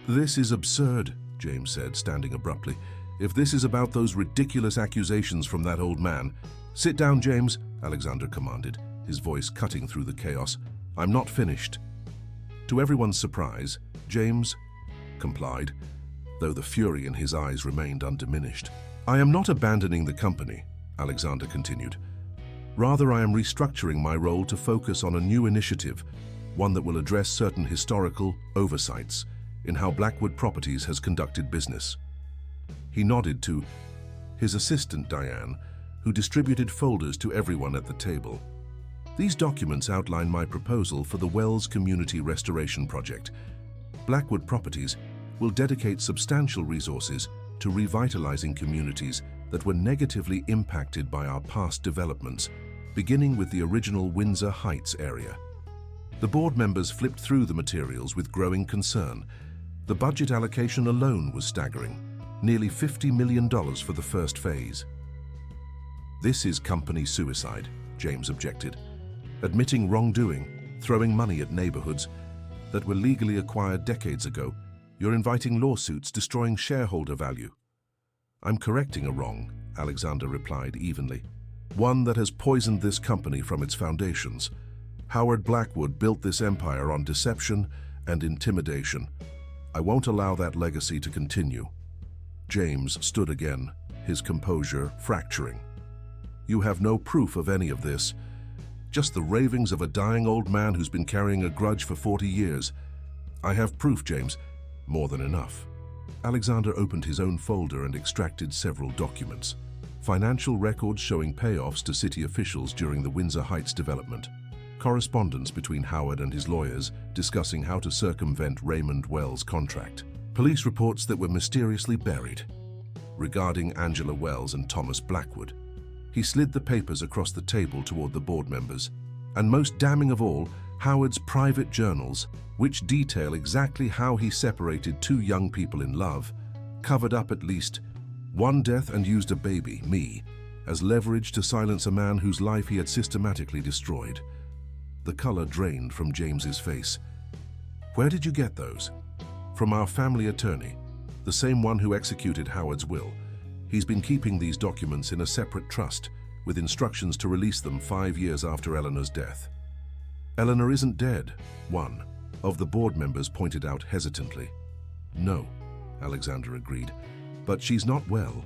"This is absurd," James said, standing abruptly. "If this is about those ridiculous accusations from that old man—" "Sit down, James," Alexander commanded, his voice cutting through the chaos. "I'm not finished." To everyone's surprise, James complied, though the fury in his eyes remained undiminished. "I am not abandoning the company," Alexander continued. "Rather, I am restructuring my role to focus on a new initiative, one that will address certain historical oversights in how Blackwood Properties has conducted business." He nodded to his assistant, Diane, who distributed folders to everyone at the table. "These documents outline my proposal for the Wells Community Restoration Project. Blackwood Properties will dedicate substantial resources to revitalizing communities that were negatively impacted by our past developments, beginning with the original Windsor Heights area." The board members flipped through the materials with growing concern. The budget allocation alone was staggering, nearly $50 million for the first phase. "This is company suicide," James objected. "Admitting wrongdoing, throwing money at neighborhoods that were legally acquired decades ago. You're inviting lawsuits, destroying shareholder value." "I'm correcting a wrong," Alexander replied evenly. "One that has poisoned this company from its foundations. Howard Blackwood built this empire on deception and intimidation. I won't allow that legacy to continue." James stood again, his composure fracturing. "You have no proof of any of this. Just the ravings of a dying old man who's been carrying a grudge for 40 years. "I have proof, James. More than enough." Alexander opened his own folder and extracted several documents. Financial records showing payoffs to city officials during the Windsor Heights development. Correspondence between Howard and his lawyers discussing how to circumvent Raymond Wells' contract. Police reports that were mysteriously buried. Regarding Angela Wells and Thomas Blackwood. He slid the papers across the table toward the board members. And most damning of all, Howard's private journals, which detail exactly how he separated two young people in love, covered up at least one death and used a baby, me, as leverage to silence a man whose life he had systematically destroyed. The color drained from James's face. "Where did you get those?" "From our family attorney, the same one who executed Howard's will. He's been keeping these documents in a separate trust, with instructions to release them 5 years after Eleanor's death." "Eleanor isn't dead," one of the board members pointed out hesitantly. "No," Alexander agreed, "but she's not well."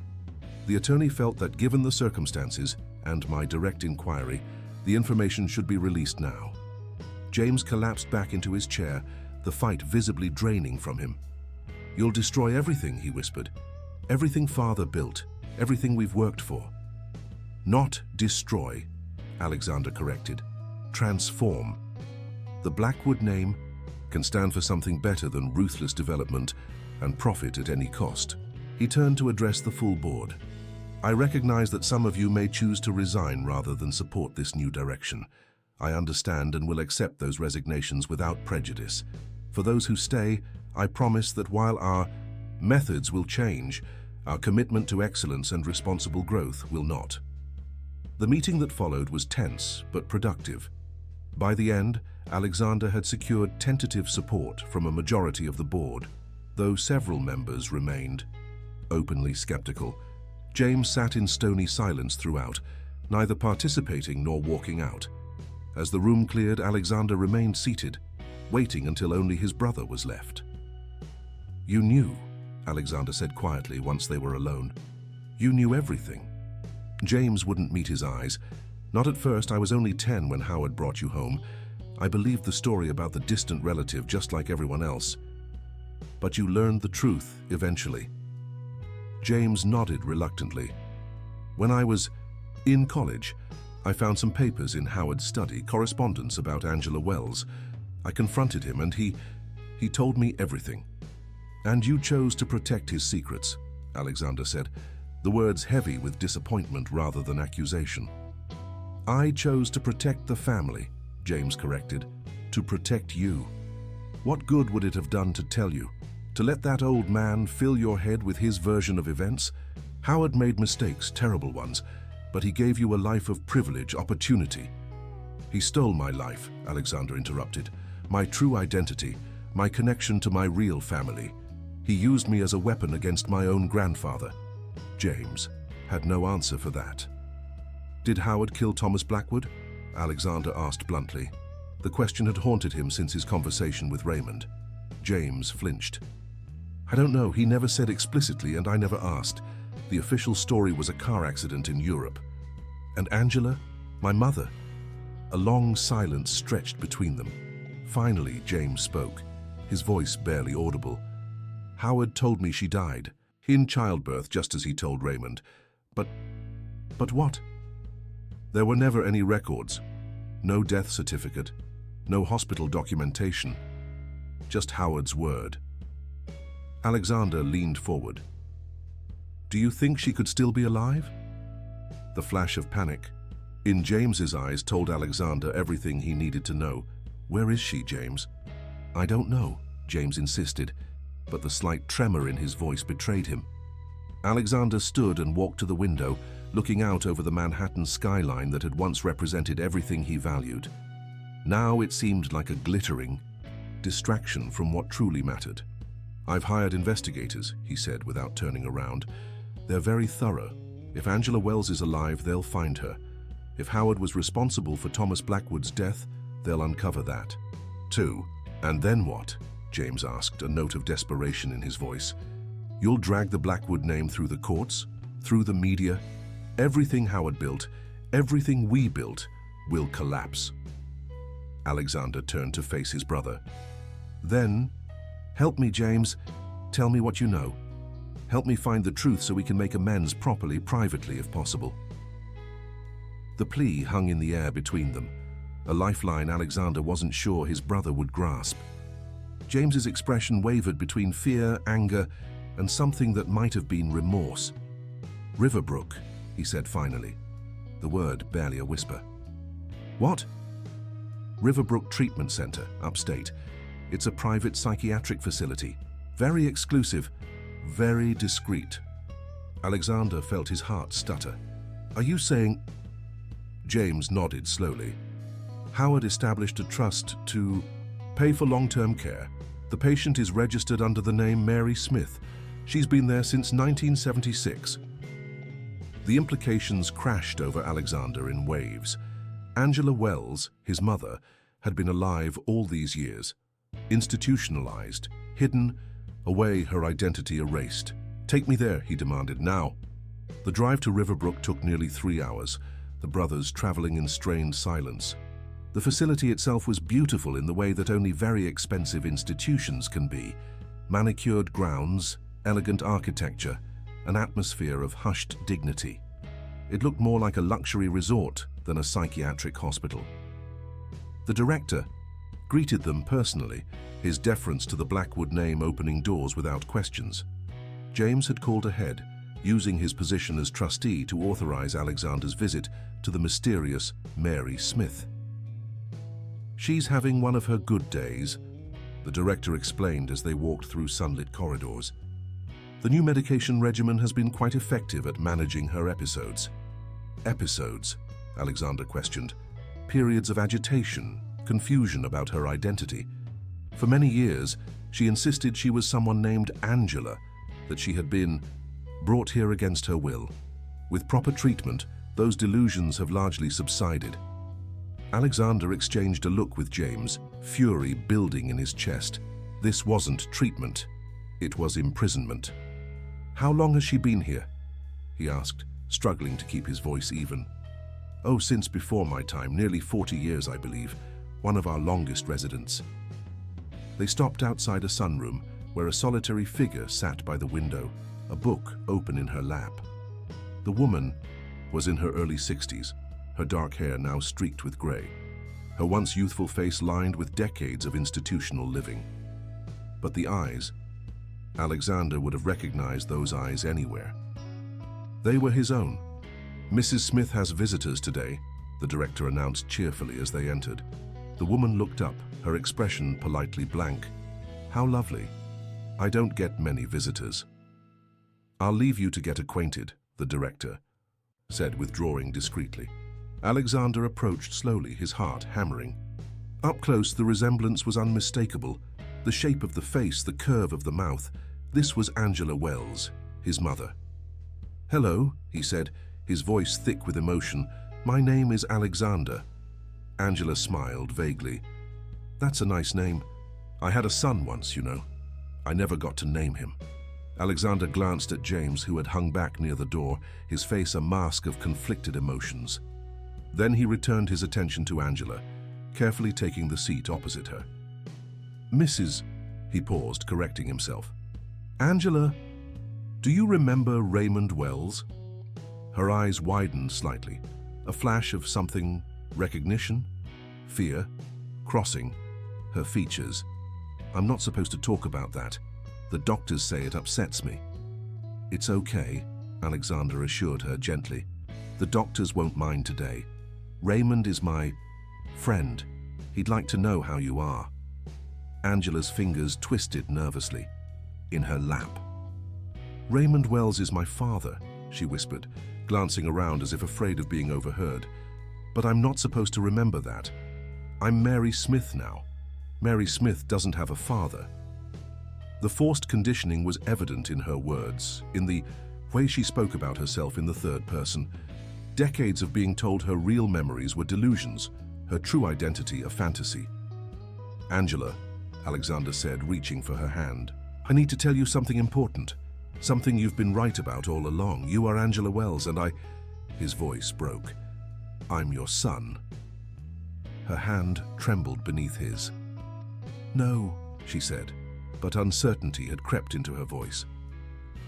The attorney felt that given the circumstances and my direct inquiry, the information should be released now. James collapsed back into his chair, the fight visibly draining from him. "You'll destroy everything," he whispered. "Everything Father built, everything we've worked for." "Not destroy," Alexander corrected. "Transform. The Blackwood name can stand for something better than ruthless development and profit at any cost." He turned to address the full board. "I recognize that some of you may choose to resign rather than support this new direction. I understand and will accept those resignations without prejudice. For those who stay, I promise that while our methods will change, our commitment to excellence and responsible growth will not." The meeting that followed was tense but productive. By the end, Alexander had secured tentative support from a majority of the board, though several members remained openly skeptical. James sat in stony silence throughout, neither participating nor walking out. As the room cleared, Alexander remained seated, waiting until only his brother was left. "You knew," Alexander said quietly once they were alone. "You knew everything." James wouldn't meet his eyes. "Not at first. I was only 10 when Howard brought you home. I believed the story about the distant relative just like everyone else. But you learned the truth eventually. James nodded reluctantly. When I was in college, I found some papers in Howard's study, correspondence about Angela Wells. I confronted him and he told me everything. And you chose to protect his secrets, Alexander said, the words heavy with disappointment rather than accusation. I chose to protect the family, James corrected, to protect you. What good would it have done to tell you? To let that old man fill your head with his version of events? Howard made mistakes, terrible ones, but he gave you a life of privilege, opportunity. He stole my life, Alexander interrupted, my true identity, my connection to my real family. He used me as a weapon against my own grandfather. James had no answer for that. Did Howard kill Thomas Blackwood? Alexander asked bluntly. The question had haunted him since his conversation with Raymond. James flinched. I don't know, he never said explicitly and I never asked. The official story was a car accident in Europe. And Angela? My mother? A long silence stretched between them. Finally, James spoke, his voice barely audible. Howard told me she died, in childbirth, just as he told Raymond. But what? There were never any records. No death certificate, no hospital documentation. Just Howard's word. Alexander leaned forward. Do you think she could still be alive? The flash of panic in James's eyes told Alexander everything he needed to know. Where is she, James? I don't know, James insisted, but the slight tremor in his voice betrayed him. Alexander stood and walked to the window, looking out over the Manhattan skyline that had once represented everything he valued. Now it seemed like a glittering distraction from what truly mattered. I've hired investigators, he said without turning around. They're very thorough. If Angela Wells is alive, they'll find her. If Howard was responsible for Thomas Blackwood's death, they'll uncover that, too. And then what? James asked, a note of desperation in his voice. You'll drag the Blackwood name through the courts, through the media. Everything Howard built, everything we built, will collapse. Alexander turned to face his brother. Then, help me, James. Tell me what you know. Help me find the truth so we can make amends properly, privately, if possible. The plea hung in the air between them, a lifeline Alexander wasn't sure his brother would grasp. James's expression wavered between fear, anger, and something that might have been remorse. Riverbrook, he said finally, the word barely a whisper. What? Riverbrook Treatment Center, upstate. It's a private psychiatric facility, very exclusive, very discreet. Alexander felt his heart stutter. Are you saying... James nodded slowly. Howard established a trust to pay for long-term care. The patient is registered under the name Mary Smith. She's been there since 1976. The implications crashed over Alexander in waves. Angela Wells, his mother, had been alive all these years. Institutionalized, hidden, away, her identity erased. Take me there, he demanded, now. The drive to Riverbrook took nearly 3 hours, the brothers traveling in strained silence. The facility itself was beautiful in the way that only very expensive institutions can be. Manicured grounds, elegant architecture, an atmosphere of hushed dignity. It looked more like a luxury resort than a psychiatric hospital. The director greeted them personally, his deference to the Blackwood name opening doors without questions. James had called ahead, using his position as trustee to authorize Alexander's visit to the mysterious Mary Smith. She's having one of her good days, the director explained as they walked through sunlit corridors. The new medication regimen has been quite effective at managing her episodes. Episodes? Alexander questioned. Periods of agitation, confusion about her identity. For many years, she insisted she was someone named Angela, that she had been brought here against her will. With proper treatment, those delusions have largely subsided. Alexander exchanged a look with James, fury building in his chest. This wasn't treatment, it was imprisonment. How long has she been here? He asked, struggling to keep his voice even. Oh, since before my time, nearly 40 years, I believe, one of our longest residents. They stopped outside a sunroom, where a solitary figure sat by the window, a book open in her lap. The woman was in her early 60s, her dark hair now streaked with gray, her once youthful face lined with decades of institutional living. But the eyes, Alexander would have recognized those eyes anywhere. They were his own. "Mrs. Smith has visitors today," the director announced cheerfully as they entered. The woman looked up, her expression politely blank. "How lovely. I don't get many visitors." "I'll leave you to get acquainted," the director said, withdrawing discreetly. Alexander approached slowly, his heart hammering. Up close, the resemblance was unmistakable. The shape of the face, the curve of the mouth. This was Angela Wells, his mother. "Hello," he said, his voice thick with emotion. "My name is Alexander." Angela smiled vaguely. "That's a nice name. I had a son once, you know. I never got to name him." Alexander glanced at James, who had hung back near the door, his face a mask of conflicted emotions. Then he returned his attention to Angela, carefully taking the seat opposite her. "Mrs." He paused, correcting himself. "Angela, do you remember Raymond Wells?" Her eyes widened slightly, a flash of something, recognition, fear, crossing her features. "I'm not supposed to talk about that. The doctors say it upsets me." "It's okay," Alexander assured her gently. "The doctors won't mind today. Raymond is my friend. He'd like to know how you are." Angela's fingers twisted nervously in her lap. "Raymond Wells is my father," she whispered, glancing around as if afraid of being overheard. "But I'm not supposed to remember that. I'm Mary Smith now. Mary Smith doesn't have a father." The forced conditioning was evident in her words, in the way she spoke about herself in the third person. Decades of being told her real memories were delusions, her true identity a fantasy. "Angela," Alexander said, reaching for her hand, "I need to tell you something important. Something you've been right about all along. You are Angela Wells, and I..." His voice broke. "I'm your son." Her hand trembled beneath his. "No," she said, but uncertainty had crept into her voice.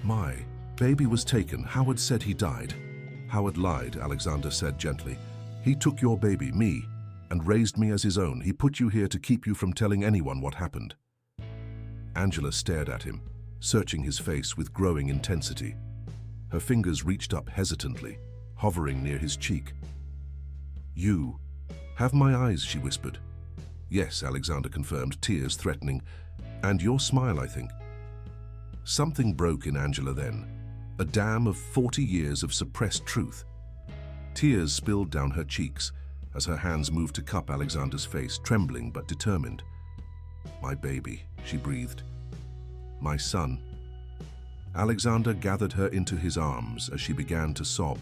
"My baby was taken. Howard said he died." "Howard lied," Alexander said gently. "He took your baby, me, and raised me as his own. He put you here to keep you from telling anyone what happened." Angela stared at him, searching his face with growing intensity. Her fingers reached up hesitantly, hovering near his cheek. "You have my eyes," she whispered. "Yes," Alexander confirmed, tears threatening. "And your smile, I think." Something broke in Angela then, a dam of 40 years of suppressed truth. Tears spilled down her cheeks as her hands moved to cup Alexander's face, trembling but determined. "My baby," she breathed. "My son." Alexander gathered her into his arms as she began to sob,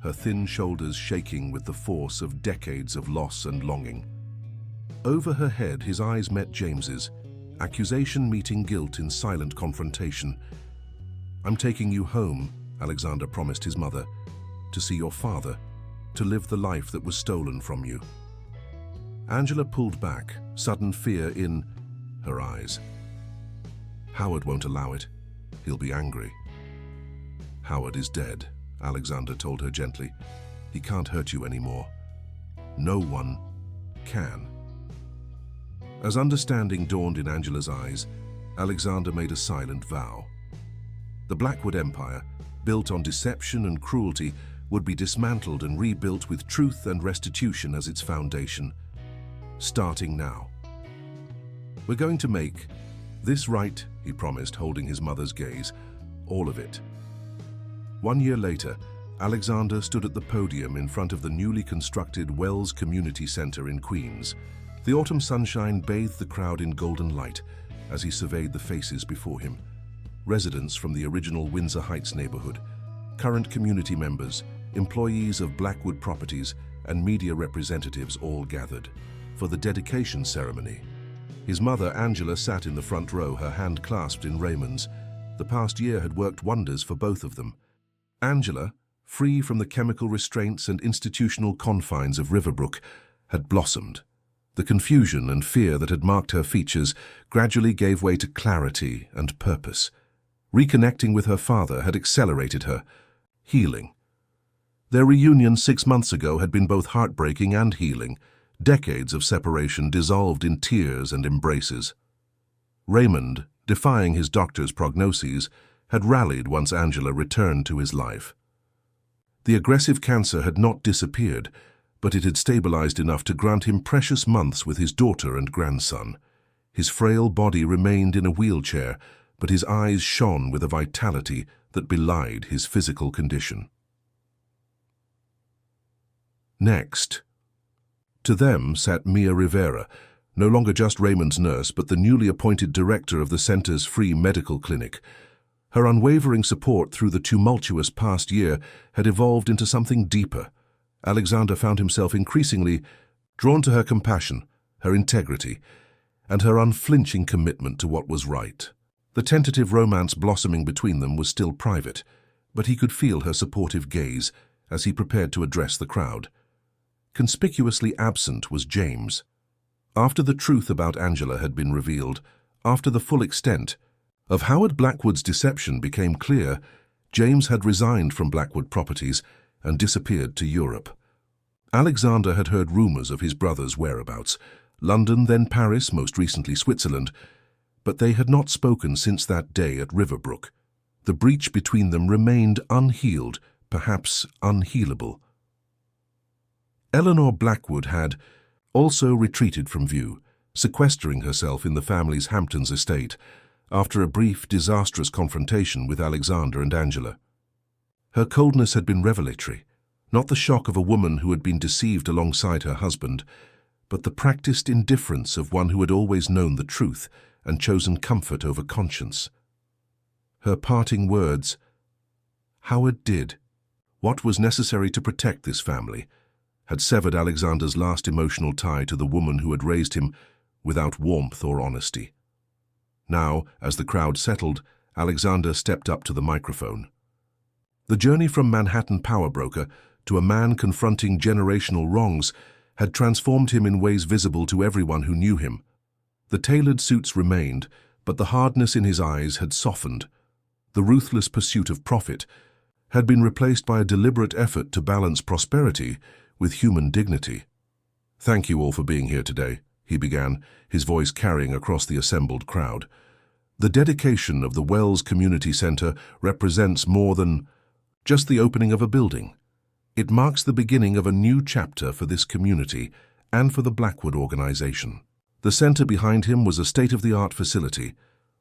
her thin shoulders shaking with the force of decades of loss and longing. Over her head, his eyes met James's, accusation meeting guilt in silent confrontation. "I'm taking you home," Alexander promised his mother, "to see your father, to live the life that was stolen from you." Angela pulled back, sudden fear in her eyes. "Howard won't allow it. He'll be angry." "Howard is dead," Alexander told her gently. "He can't hurt you anymore. No one can." As understanding dawned in Angela's eyes, Alexander made a silent vow. The Blackwood Empire, built on deception and cruelty, would be dismantled and rebuilt with truth and restitution as its foundation. Starting now. "We're going to make this right," he promised, holding his mother's gaze. "All of it." 1 year later, Alexander stood at the podium in front of the newly constructed Wells Community Center in Queens. The autumn sunshine bathed the crowd in golden light as he surveyed the faces before him. Residents from the original Windsor Heights neighborhood, current community members, employees of Blackwood Properties, and media representatives all gathered for the dedication ceremony. His mother, Angela, sat in the front row, her hand clasped in Raymond's. The past year had worked wonders for both of them. Angela, free from the chemical restraints and institutional confines of Riverbrook, had blossomed. The confusion and fear that had marked her features gradually gave way to clarity and purpose. Reconnecting with her father had accelerated her healing. Their reunion 6 months ago had been both heartbreaking and healing. Decades of separation dissolved in tears and embraces. Raymond, defying his doctor's prognoses, had rallied once Angela returned to his life. The aggressive cancer had not disappeared, but it had stabilized enough to grant him precious months with his daughter and grandson. His frail body remained in a wheelchair, but his eyes shone with a vitality that belied his physical condition. Next, to them sat Mia Rivera, no longer just Raymond's nurse, but the newly appointed director of the center's free medical clinic. Her unwavering support through the tumultuous past year had evolved into something deeper. Alexander found himself increasingly drawn to her compassion, her integrity, and her unflinching commitment to what was right. The tentative romance blossoming between them was still private, but he could feel her supportive gaze as he prepared to address the crowd. Conspicuously absent was James. After the truth about Angela had been revealed, after the full extent of Howard Blackwood's deception became clear, James had resigned from Blackwood Properties and disappeared to Europe. Alexander had heard rumors of his brother's whereabouts, London, then Paris, most recently Switzerland, but they had not spoken since that day at Riverbrook. The breach between them remained unhealed, perhaps unhealable. Eleanor Blackwood had also retreated from view, sequestering herself in the family's Hamptons estate after a brief, disastrous confrontation with Alexander and Angela. Her coldness had been revelatory, not the shock of a woman who had been deceived alongside her husband, but the practiced indifference of one who had always known the truth and chosen comfort over conscience. Her parting words, "Howard did what was necessary to protect this family," had severed Alexander's last emotional tie to the woman who had raised him without warmth or honesty. Now, as the crowd settled, Alexander stepped up to the microphone. The journey from Manhattan power broker to a man confronting generational wrongs had transformed him in ways visible to everyone who knew him. The tailored suits remained, but the hardness in his eyes had softened. The ruthless pursuit of profit had been replaced by a deliberate effort to balance prosperity with human dignity. "Thank you all for being here today," he began, his voice carrying across the assembled crowd. "The dedication of the Wells Community Center represents more than just the opening of a building. It marks the beginning of a new chapter for this community and for the Blackwood organization." The center behind him was a state-of-the-art facility,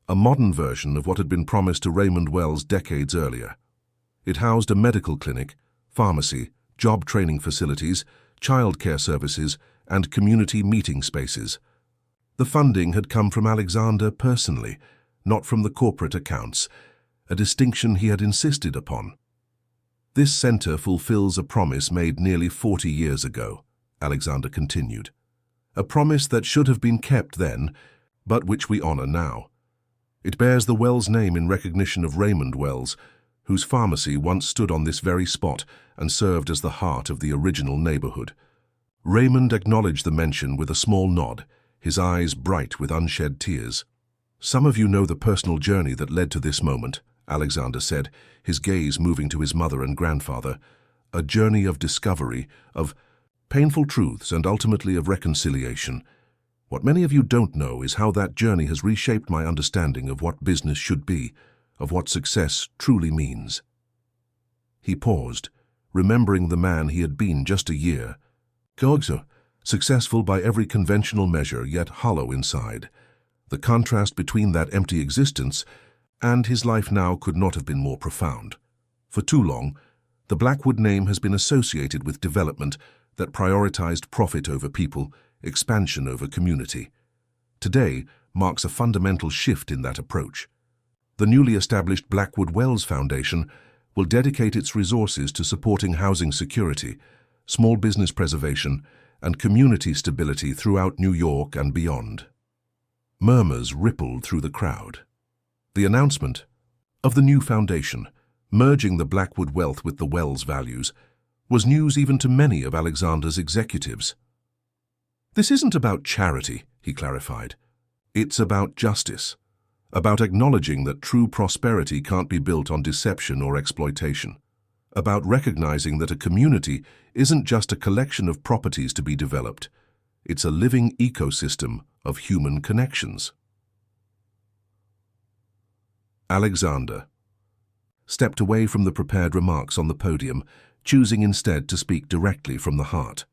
a modern version of what had been promised to Raymond Wells decades earlier. It housed a medical clinic, pharmacy, job training facilities, childcare services, and community meeting spaces. The funding had come from Alexander personally, not from the corporate accounts, a distinction he had insisted upon. "This center fulfills a promise made nearly 40 years ago," Alexander continued. "A promise that should have been kept then, but which we honor now. It bears the Wells name in recognition of Raymond Wells, whose pharmacy once stood on this very spot and served as the heart of the original neighborhood." Raymond acknowledged the mention with a small nod, his eyes bright with unshed tears. "Some of you know the personal journey that led to this moment," Alexander said, his gaze moving to his mother and grandfather. "A journey of discovery, of painful truths, and ultimately of reconciliation. What many of you don't know is how that journey has reshaped my understanding of what business should be, of what success truly means." He paused, remembering the man he had been just a year. Successful by every conventional measure, yet hollow inside. The contrast between that empty existence and his life now could not have been more profound. For too long, the Blackwood name has been associated with development that prioritized profit over people, expansion over community. Today marks a fundamental shift in that approach. The newly established Blackwood Wells Foundation will dedicate its resources to supporting housing security, small business preservation, and community stability throughout New York and beyond. Murmurs rippled through the crowd. The announcement of the new foundation, merging the Blackwood wealth with the Wells values, was news even to many of Alexander's executives. "This isn't about charity," he clarified. "It's about justice. about acknowledging that true prosperity can't be built on deception or exploitation, about recognizing that a community isn't just a collection of properties to be developed, it's a living ecosystem of human connections. Alexander stepped away from the prepared remarks on the podium, choosing instead to speak directly from the heart.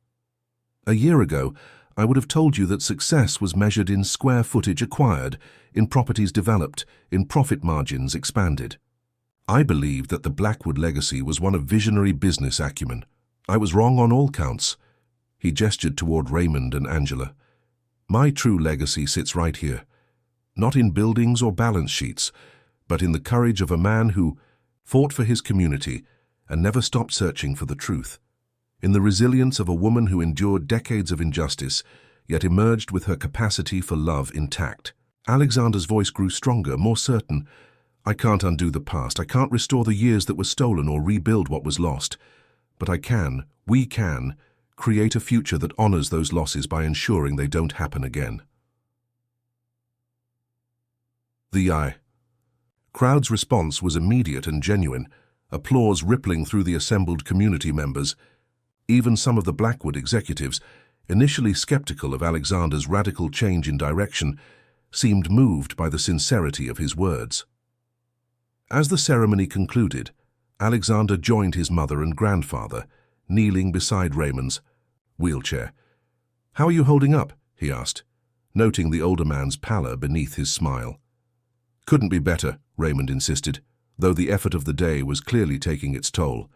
A year ago, I would have told you that success was measured in square footage acquired, in properties developed, in profit margins expanded. I believed that the Blackwood legacy was one of visionary business acumen. I was wrong on all counts. He gestured toward Raymond and Angela. My true legacy sits right here, not in buildings or balance sheets, but in the courage of a man who fought for his community and never stopped searching for the truth, in the resilience of a woman who endured decades of injustice, yet emerged with her capacity for love intact. Alexander's voice grew stronger, more certain. I can't undo the past. I can't restore the years that were stolen or rebuild what was lost. But we can, create a future that honors those losses by ensuring they don't happen again. The crowd's response was immediate and genuine, applause rippling through the assembled community members. Even some of the Blackwood executives, initially skeptical of Alexander's radical change in direction, seemed moved by the sincerity of his words. As the ceremony concluded, Alexander joined his mother and grandfather, kneeling beside Raymond's wheelchair. "How are you holding up?" he asked, noting the older man's pallor beneath his smile. "Couldn't be better," Raymond insisted, though the effort of the day was clearly taking its toll.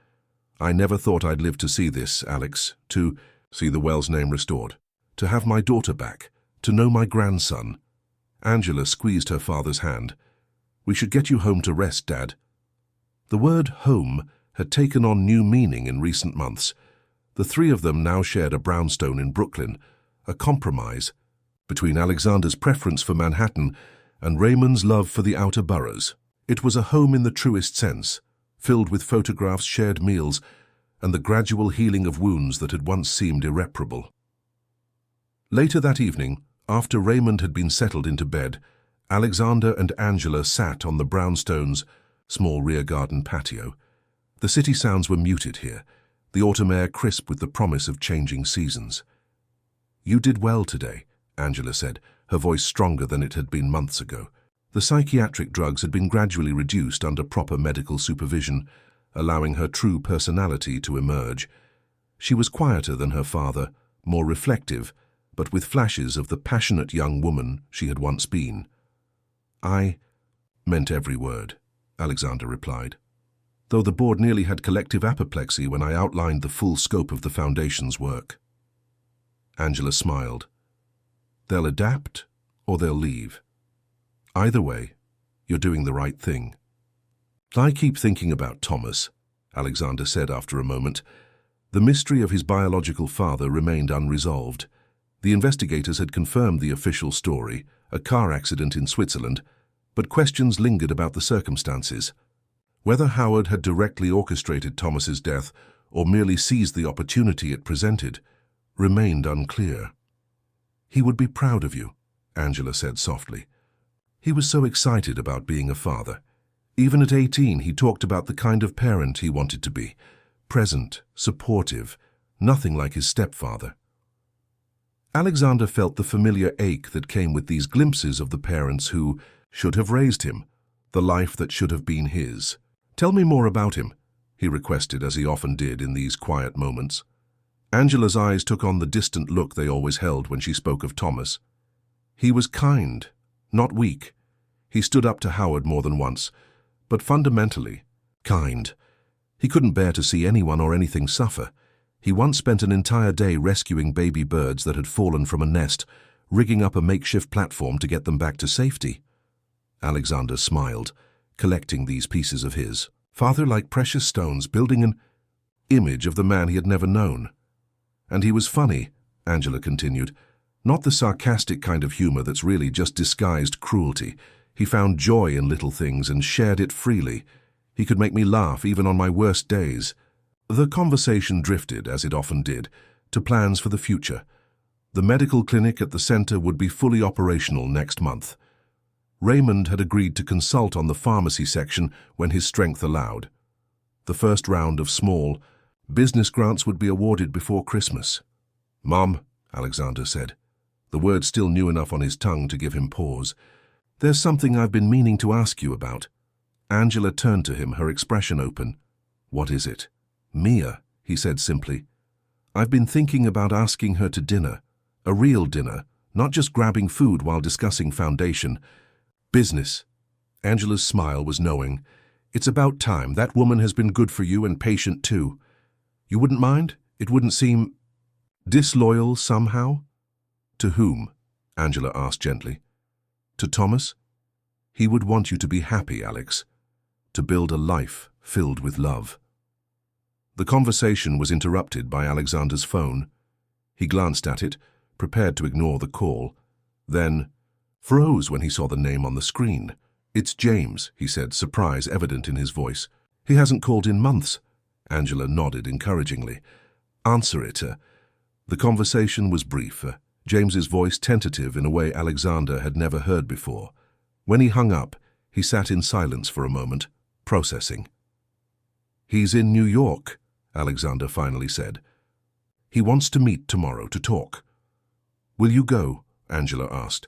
"I never thought I'd live to see this, Alex, to see the well's name restored, to have my daughter back, to know my grandson." Angela squeezed her father's hand. "We should get you home to rest, Dad." The word home had taken on new meaning in recent months. The three of them now shared a brownstone in Brooklyn, a compromise between Alexander's preference for Manhattan and Raymond's love for the outer boroughs. It was a home in the truest sense, filled with photographs, shared meals, and the gradual healing of wounds that had once seemed irreparable. Later that evening, after Raymond had been settled into bed, Alexander and Angela sat on the brownstone's small rear garden patio. The city sounds were muted here, the autumn air crisp with the promise of changing seasons. "You did well today," Angela said, her voice stronger than it had been months ago. The psychiatric drugs had been gradually reduced under proper medical supervision, allowing her true personality to emerge. She was quieter than her father, more reflective, but with flashes of the passionate young woman she had once been. "I meant every word," Alexander replied, though the board nearly had collective apoplexy when I outlined the full scope of the Foundation's work. Angela smiled. "They'll adapt or they'll leave. Either way, you're doing the right thing." "I keep thinking about Thomas," Alexander said after a moment. The mystery of his biological father remained unresolved. The investigators had confirmed the official story, a car accident in Switzerland, but questions lingered about the circumstances. Whether Howard had directly orchestrated Thomas's death or merely seized the opportunity it presented remained unclear. "He would be proud of you," Angela said softly. "He was so excited about being a father. Even at 18, he talked about the kind of parent he wanted to be, present, supportive, nothing like his stepfather." Alexander felt the familiar ache that came with these glimpses of the parents who should have raised him, the life that should have been his. "Tell me more about him," he requested, as he often did in these quiet moments. Angela's eyes took on the distant look they always held when she spoke of Thomas. "He was kind, not weak. He stood up to Howard more than once, but fundamentally kind. He couldn't bear to see anyone or anything suffer. He once spent an entire day rescuing baby birds that had fallen from a nest, rigging up a makeshift platform to get them back to safety." Alexander smiled, collecting these pieces of his father like precious stones, building an image of the man he had never known. "And he was funny," Angela continued, "not the sarcastic kind of humor that's really just disguised cruelty. He found joy in little things and shared it freely. He could make me laugh even on my worst days." The conversation drifted, as it often did, to plans for the future. The medical clinic at the center would be fully operational next month. Raymond had agreed to consult on the pharmacy section when his strength allowed. The first round of small business grants would be awarded before Christmas. "Mom," Alexander said, the word still new enough on his tongue to give him pause, "there's something I've been meaning to ask you about." Angela turned to him, her expression open. "What is it?" "Mia," he said simply. "I've been thinking about asking her to dinner. A real dinner, not just grabbing food while discussing foundation. Business." Angela's smile was knowing. "It's about time. That woman has been good for you and patient too. You wouldn't mind? It wouldn't seem disloyal somehow?" "To whom?" Angela asked gently. "To Thomas. He would want you to be happy, Alex. To build a life filled with love." The conversation was interrupted by Alexander's phone. He glanced at it, prepared to ignore the call, then froze when he saw the name on the screen. "It's James," he said, surprise evident in his voice. "He hasn't called in months." Angela nodded encouragingly. "Answer it." The conversation was brief, James's voice tentative in a way Alexander had never heard before. When he hung up, he sat in silence for a moment, processing. "He's in New York," Alexander finally said. "He wants to meet tomorrow to talk." "Will you go?" Angela asked.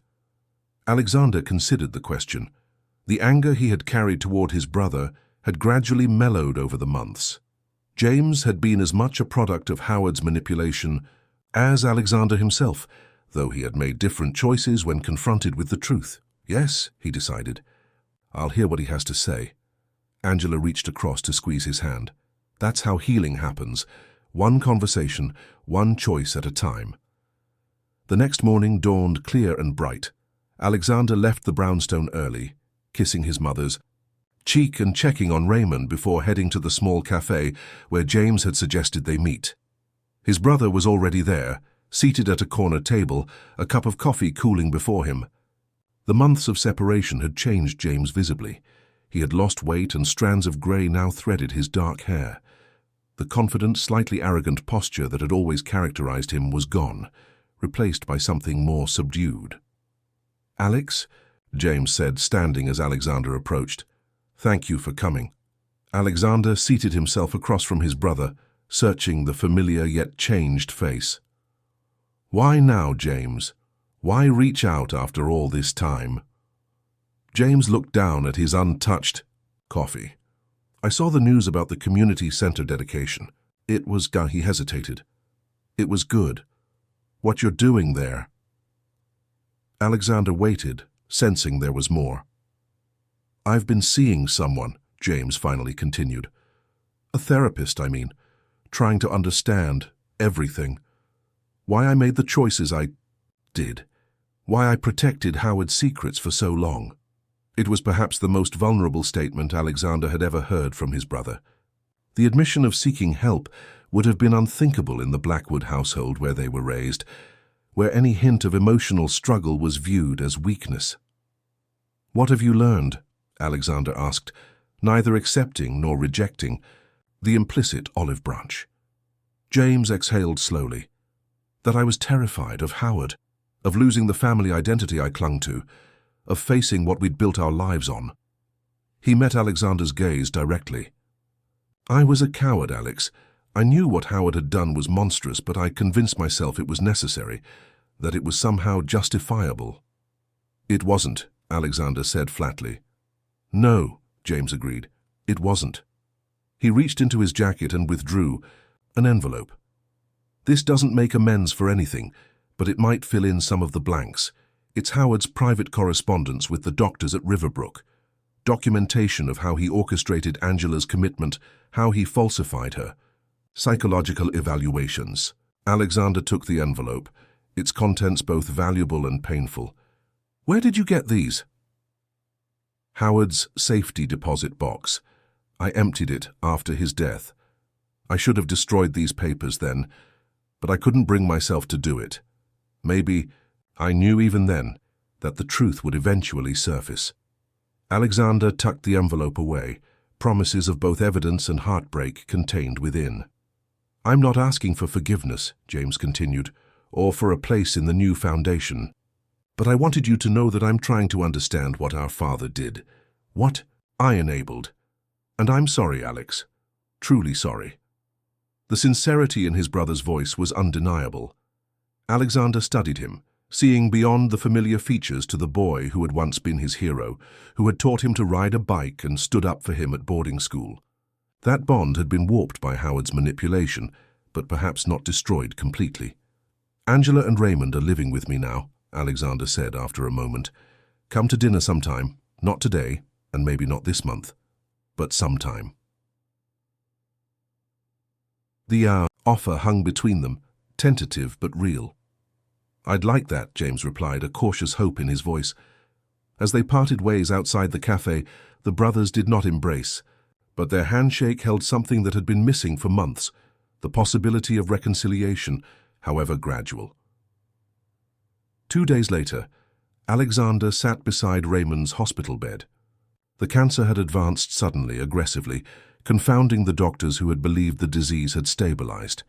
Alexander considered the question. The anger he had carried toward his brother had gradually mellowed over the months. James had been as much a product of Howard's manipulation as Alexander himself, though he had made different choices when confronted with the truth. "Yes," he decided. "I'll hear what he has to say." Angela reached across to squeeze his hand. That's how healing happens. One conversation, one choice at a time. The next morning dawned clear and bright. Alexander left the brownstone early, kissing his mother's cheek and checking on Raymond before heading to the small cafe where James had suggested they meet. His brother was already there, seated at a corner table, a cup of coffee cooling before him. The months of separation had changed James visibly. He had lost weight and strands of grey now threaded his dark hair. The confident, slightly arrogant posture that had always characterized him was gone, replaced by something more subdued. "Alex," James said, standing as Alexander approached. "Thank you for coming." Alexander seated himself across from his brother, searching the familiar yet changed face. "Why now, James? Why reach out after all this time?" James looked down at his untouched coffee. "I saw the news about the community center dedication. It was," he hesitated. "It was good. What you're doing there." Alexander waited, sensing there was more. "I've been seeing someone," James finally continued. "A therapist, I mean, trying to understand everything. Why I made the choices I did. Why I protected Howard's secrets for so long." It was perhaps the most vulnerable statement Alexander had ever heard from his brother. The admission of seeking help would have been unthinkable in the Blackwood household where they were raised, where any hint of emotional struggle was viewed as weakness. "What have you learned?" Alexander asked, neither accepting nor rejecting the implicit olive branch. James exhaled slowly. "That I was terrified of Howard, of losing the family identity I clung to, of facing what we'd built our lives on." He met Alexander's gaze directly. "I was a coward, Alex. I knew what Howard had done was monstrous, but I convinced myself it was necessary, that it was somehow justifiable." "It wasn't," Alexander said flatly. "No," James agreed. "It wasn't." He reached into his jacket and withdrew an envelope. "This doesn't make amends for anything, but it might fill in some of the blanks. It's Howard's private correspondence with the doctors at Riverbrook. Documentation of how he orchestrated Angela's commitment, how he falsified her. Psychological evaluations." Alexander took the envelope, its contents both valuable and painful. "Where did you get these?" "Howard's safety deposit box. I emptied it after his death. I should have destroyed these papers then, but I couldn't bring myself to do it. Maybe I knew even then that the truth would eventually surface." Alexander tucked the envelope away, promises of both evidence and heartbreak contained within. "I'm not asking for forgiveness," James continued, "or for a place in the new foundation. But I wanted you to know that I'm trying to understand what our father did, what I enabled. And I'm sorry, Alex. Truly sorry." The sincerity in his brother's voice was undeniable. Alexander studied him, seeing beyond the familiar features to the boy who had once been his hero, who had taught him to ride a bike and stood up for him at boarding school. That bond had been warped by Howard's manipulation, but perhaps not destroyed completely. "Angela and Raymond are living with me now," Alexander said after a moment. "Come to dinner sometime, not today, and maybe not this month, but sometime." The offer hung between them, tentative but real. "I'd like that," James replied, a cautious hope in his voice. As they parted ways outside the cafe, the brothers did not embrace, but their handshake held something that had been missing for months, the possibility of reconciliation, however gradual. 2 days later, Alexander sat beside Raymond's hospital bed. The cancer had advanced suddenly, aggressively, confounding the doctors who had believed the disease had stabilized.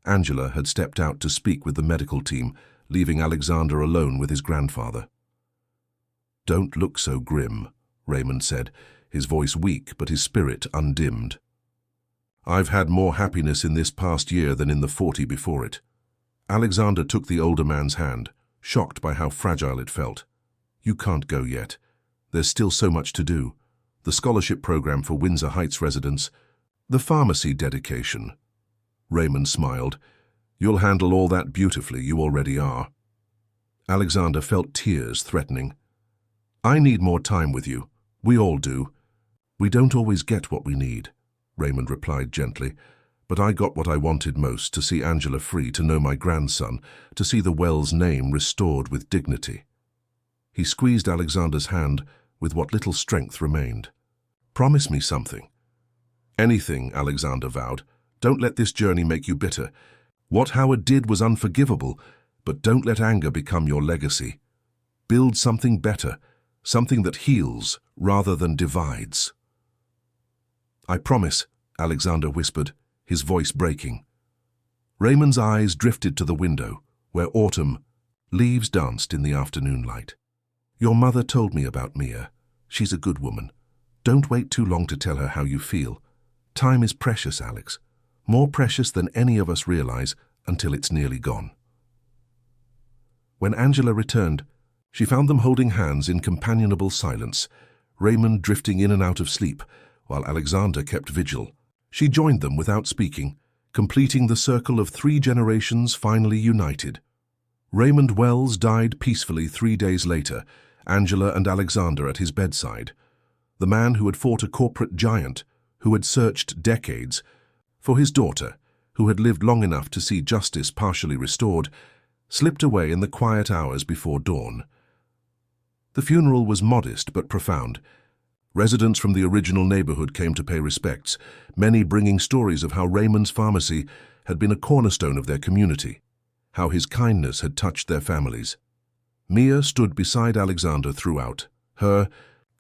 Angela had stepped out to speak with the medical team, leaving Alexander alone with his grandfather. "Don't look so grim," Raymond said, his voice weak but his spirit undimmed. "I've had more happiness in this past year than in the 40 before it." Alexander took the older man's hand, shocked by how fragile it felt. "You can't go yet. There's still so much to do. The scholarship program for Windsor Heights residents, the pharmacy dedication." Raymond smiled. "You'll handle all that beautifully, you already are." Alexander felt tears threatening. "I need more time with you. We all do. We don't always get what we need," Raymond replied gently. "But I got what I wanted most, to see Angela free, to know my grandson, to see the Wells name restored with dignity." He squeezed Alexander's hand with what little strength remained. "Promise me something." "Anything," Alexander vowed. "Don't let this journey make you bitter. What Howard did was unforgivable, but don't let anger become your legacy. Build something better, something that heals rather than divides." "I promise," Alexander whispered, his voice breaking. Raymond's eyes drifted to the window, where autumn leaves danced in the afternoon light. "Your mother told me about Mia. She's a good woman. Don't wait too long to tell her how you feel. Time is precious, Alex. More precious than any of us realize until it's nearly gone." When Angela returned, she found them holding hands in companionable silence, Raymond drifting in and out of sleep, while Alexander kept vigil. She joined them without speaking, completing the circle of 3 generations finally united. Raymond Wells died peacefully 3 days later, Angela and Alexander at his bedside. The man who had fought a corporate giant, who had searched decades for his daughter, who had lived long enough to see justice partially restored, slipped away in the quiet hours before dawn. The funeral was modest but profound. Residents from the original neighborhood came to pay respects, many bringing stories of how Raymond's pharmacy had been a cornerstone of their community, how his kindness had touched their families. Mia stood beside Alexander throughout, her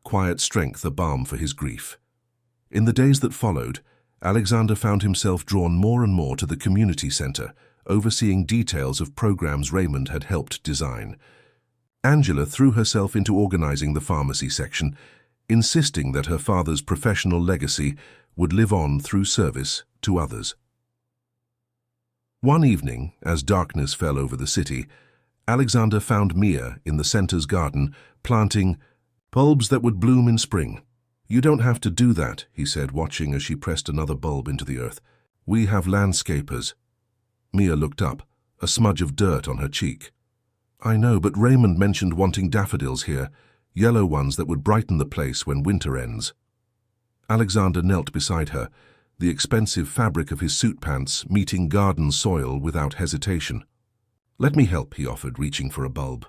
quiet strength a balm for his grief. In the days that followed, Alexander found himself drawn more and more to the community center, overseeing details of programs Raymond had helped design. Angela threw herself into organizing the pharmacy section, insisting that her father's professional legacy would live on through service to others. One evening, as darkness fell over the city, Alexander found Mia in the center's garden, planting bulbs that would bloom in spring. "You don't have to do that," he said, watching as she pressed another bulb into the earth. "We have landscapers." Mia looked up, a smudge of dirt on her cheek. "I know, but Raymond mentioned wanting daffodils here, yellow ones that would brighten the place when winter ends." Alexander knelt beside her, the expensive fabric of his suit pants meeting garden soil without hesitation. "Let me help," he offered, reaching for a bulb.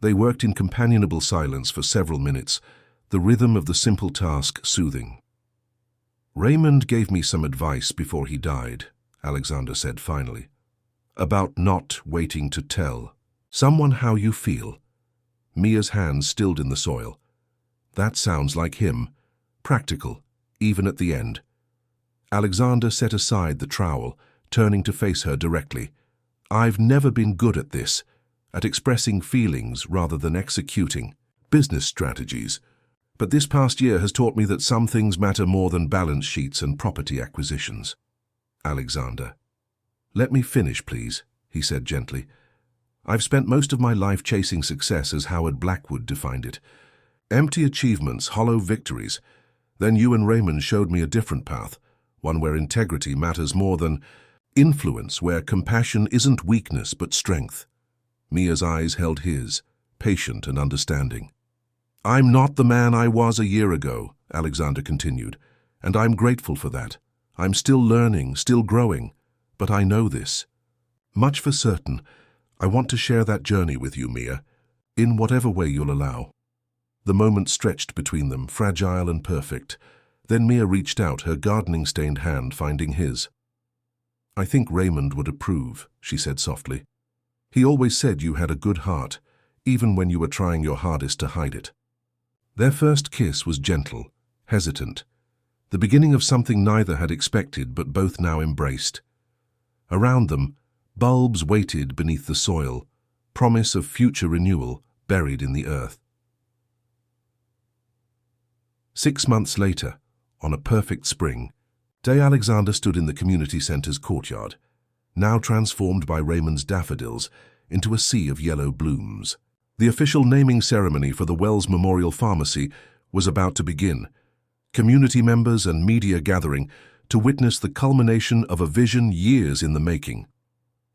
They worked in companionable silence for several minutes, the rhythm of the simple task soothing. "Raymond gave me some advice before he died," Alexander said finally, "about not waiting to tell someone how you feel." Mia's hands stilled in the soil. "That sounds like him, practical, even at the end." Alexander set aside the trowel, turning to face her directly. "I've never been good at this, at expressing feelings rather than executing business strategies. But this past year has taught me that some things matter more than balance sheets and property acquisitions. Alexander. Let me finish, please, he said gently. I've spent most of my life chasing success as Howard Blackwood defined it. Empty achievements, hollow victories. Then you and Raymond showed me a different path, one where integrity matters more than influence, where compassion isn't weakness but strength. Mia's eyes held his, patient and understanding. I'm not the man I was a year ago, Alexander continued, and I'm grateful for that. I'm still learning, still growing, but I know this. Much for certain, I want to share that journey with you, Mia, in whatever way you'll allow. The moment stretched between them, fragile and perfect. Then Mia reached out, her gardening-stained hand finding his. I think Raymond would approve, she said softly. He always said you had a good heart, even when you were trying your hardest to hide it. Their first kiss was gentle, hesitant, the beginning of something neither had expected but both now embraced. Around them, bulbs waited beneath the soil, promise of future renewal buried in the earth. 6 months later, on a perfect spring, day Alexander stood in the community center's courtyard, now transformed by Raymond's daffodils into a sea of yellow blooms. The official naming ceremony for the Wells Memorial Pharmacy was about to begin, community members and media gathering to witness the culmination of a vision years in the making.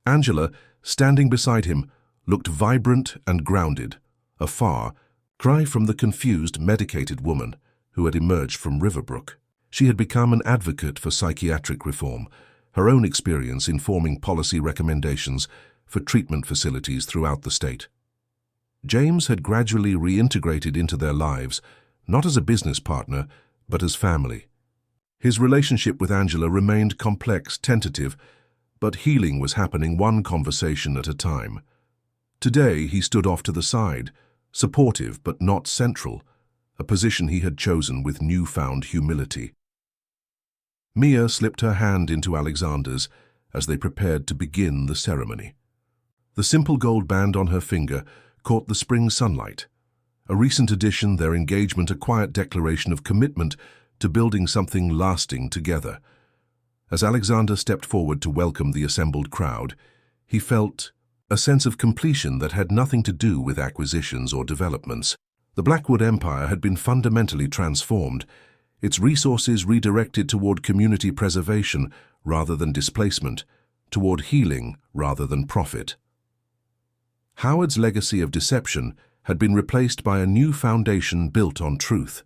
Angela, standing beside him, looked vibrant and grounded, a far cry from the confused, medicated woman who had emerged from Riverbrook. She had become an advocate for psychiatric reform, her own experience informing policy recommendations for treatment facilities throughout the state. James had gradually reintegrated into their lives, not as a business partner, but as family. His relationship with Angela remained complex, tentative, but healing was happening one conversation at a time. Today he stood off to the side, supportive but not central, a position he had chosen with newfound humility. Mia slipped her hand into Alexander's as they prepared to begin the ceremony. The simple gold band on her finger caught the spring sunlight. A recent addition, their engagement a quiet declaration of commitment to building something lasting together. As Alexander stepped forward to welcome the assembled crowd, he felt a sense of completion that had nothing to do with acquisitions or developments. The Blackwood Empire had been fundamentally transformed, its resources redirected toward community preservation rather than displacement, toward healing rather than profit. Howard's legacy of deception had been replaced by a new foundation built on truth.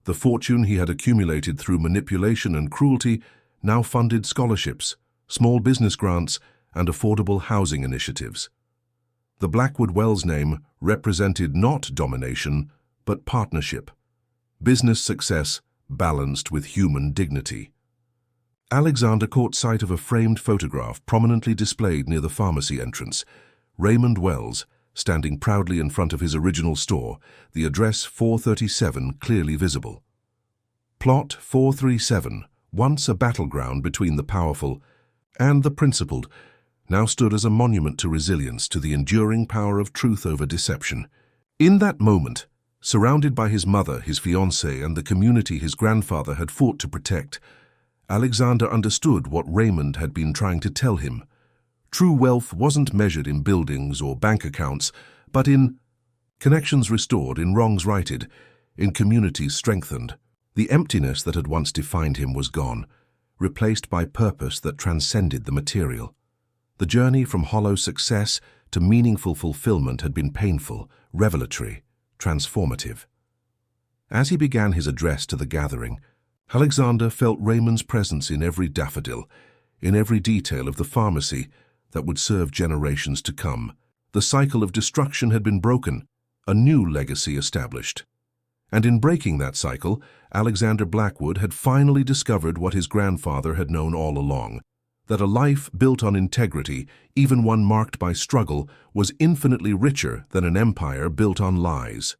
The fortune he had accumulated through manipulation and cruelty now funded scholarships, small business grants, and affordable housing initiatives. The Blackwood Wells name represented not domination, but partnership, business success balanced with human dignity. Alexander caught sight of a framed photograph prominently displayed near the pharmacy entrance. Raymond Wells, standing proudly in front of his original store, the address 437 clearly visible. Plot 437, once a battleground between the powerful and the principled, now stood as a monument to resilience, to the enduring power of truth over deception. In that moment, surrounded by his mother, his fiancée, and the community his grandfather had fought to protect, Alexander understood what Raymond had been trying to tell him. True wealth wasn't measured in buildings or bank accounts, but in connections restored, in wrongs righted, in communities strengthened. The emptiness that had once defined him was gone, replaced by purpose that transcended the material. The journey from hollow success to meaningful fulfillment had been painful, revelatory, transformative. As he began his address to the gathering, Alexander felt Raymond's presence in every daffodil, in every detail of the pharmacy that would serve generations to come. The cycle of destruction had been broken, a new legacy established. And in breaking that cycle, Alexander Blackwood had finally discovered what his grandfather had known all along, that a life built on integrity, even one marked by struggle, was infinitely richer than an empire built on lies.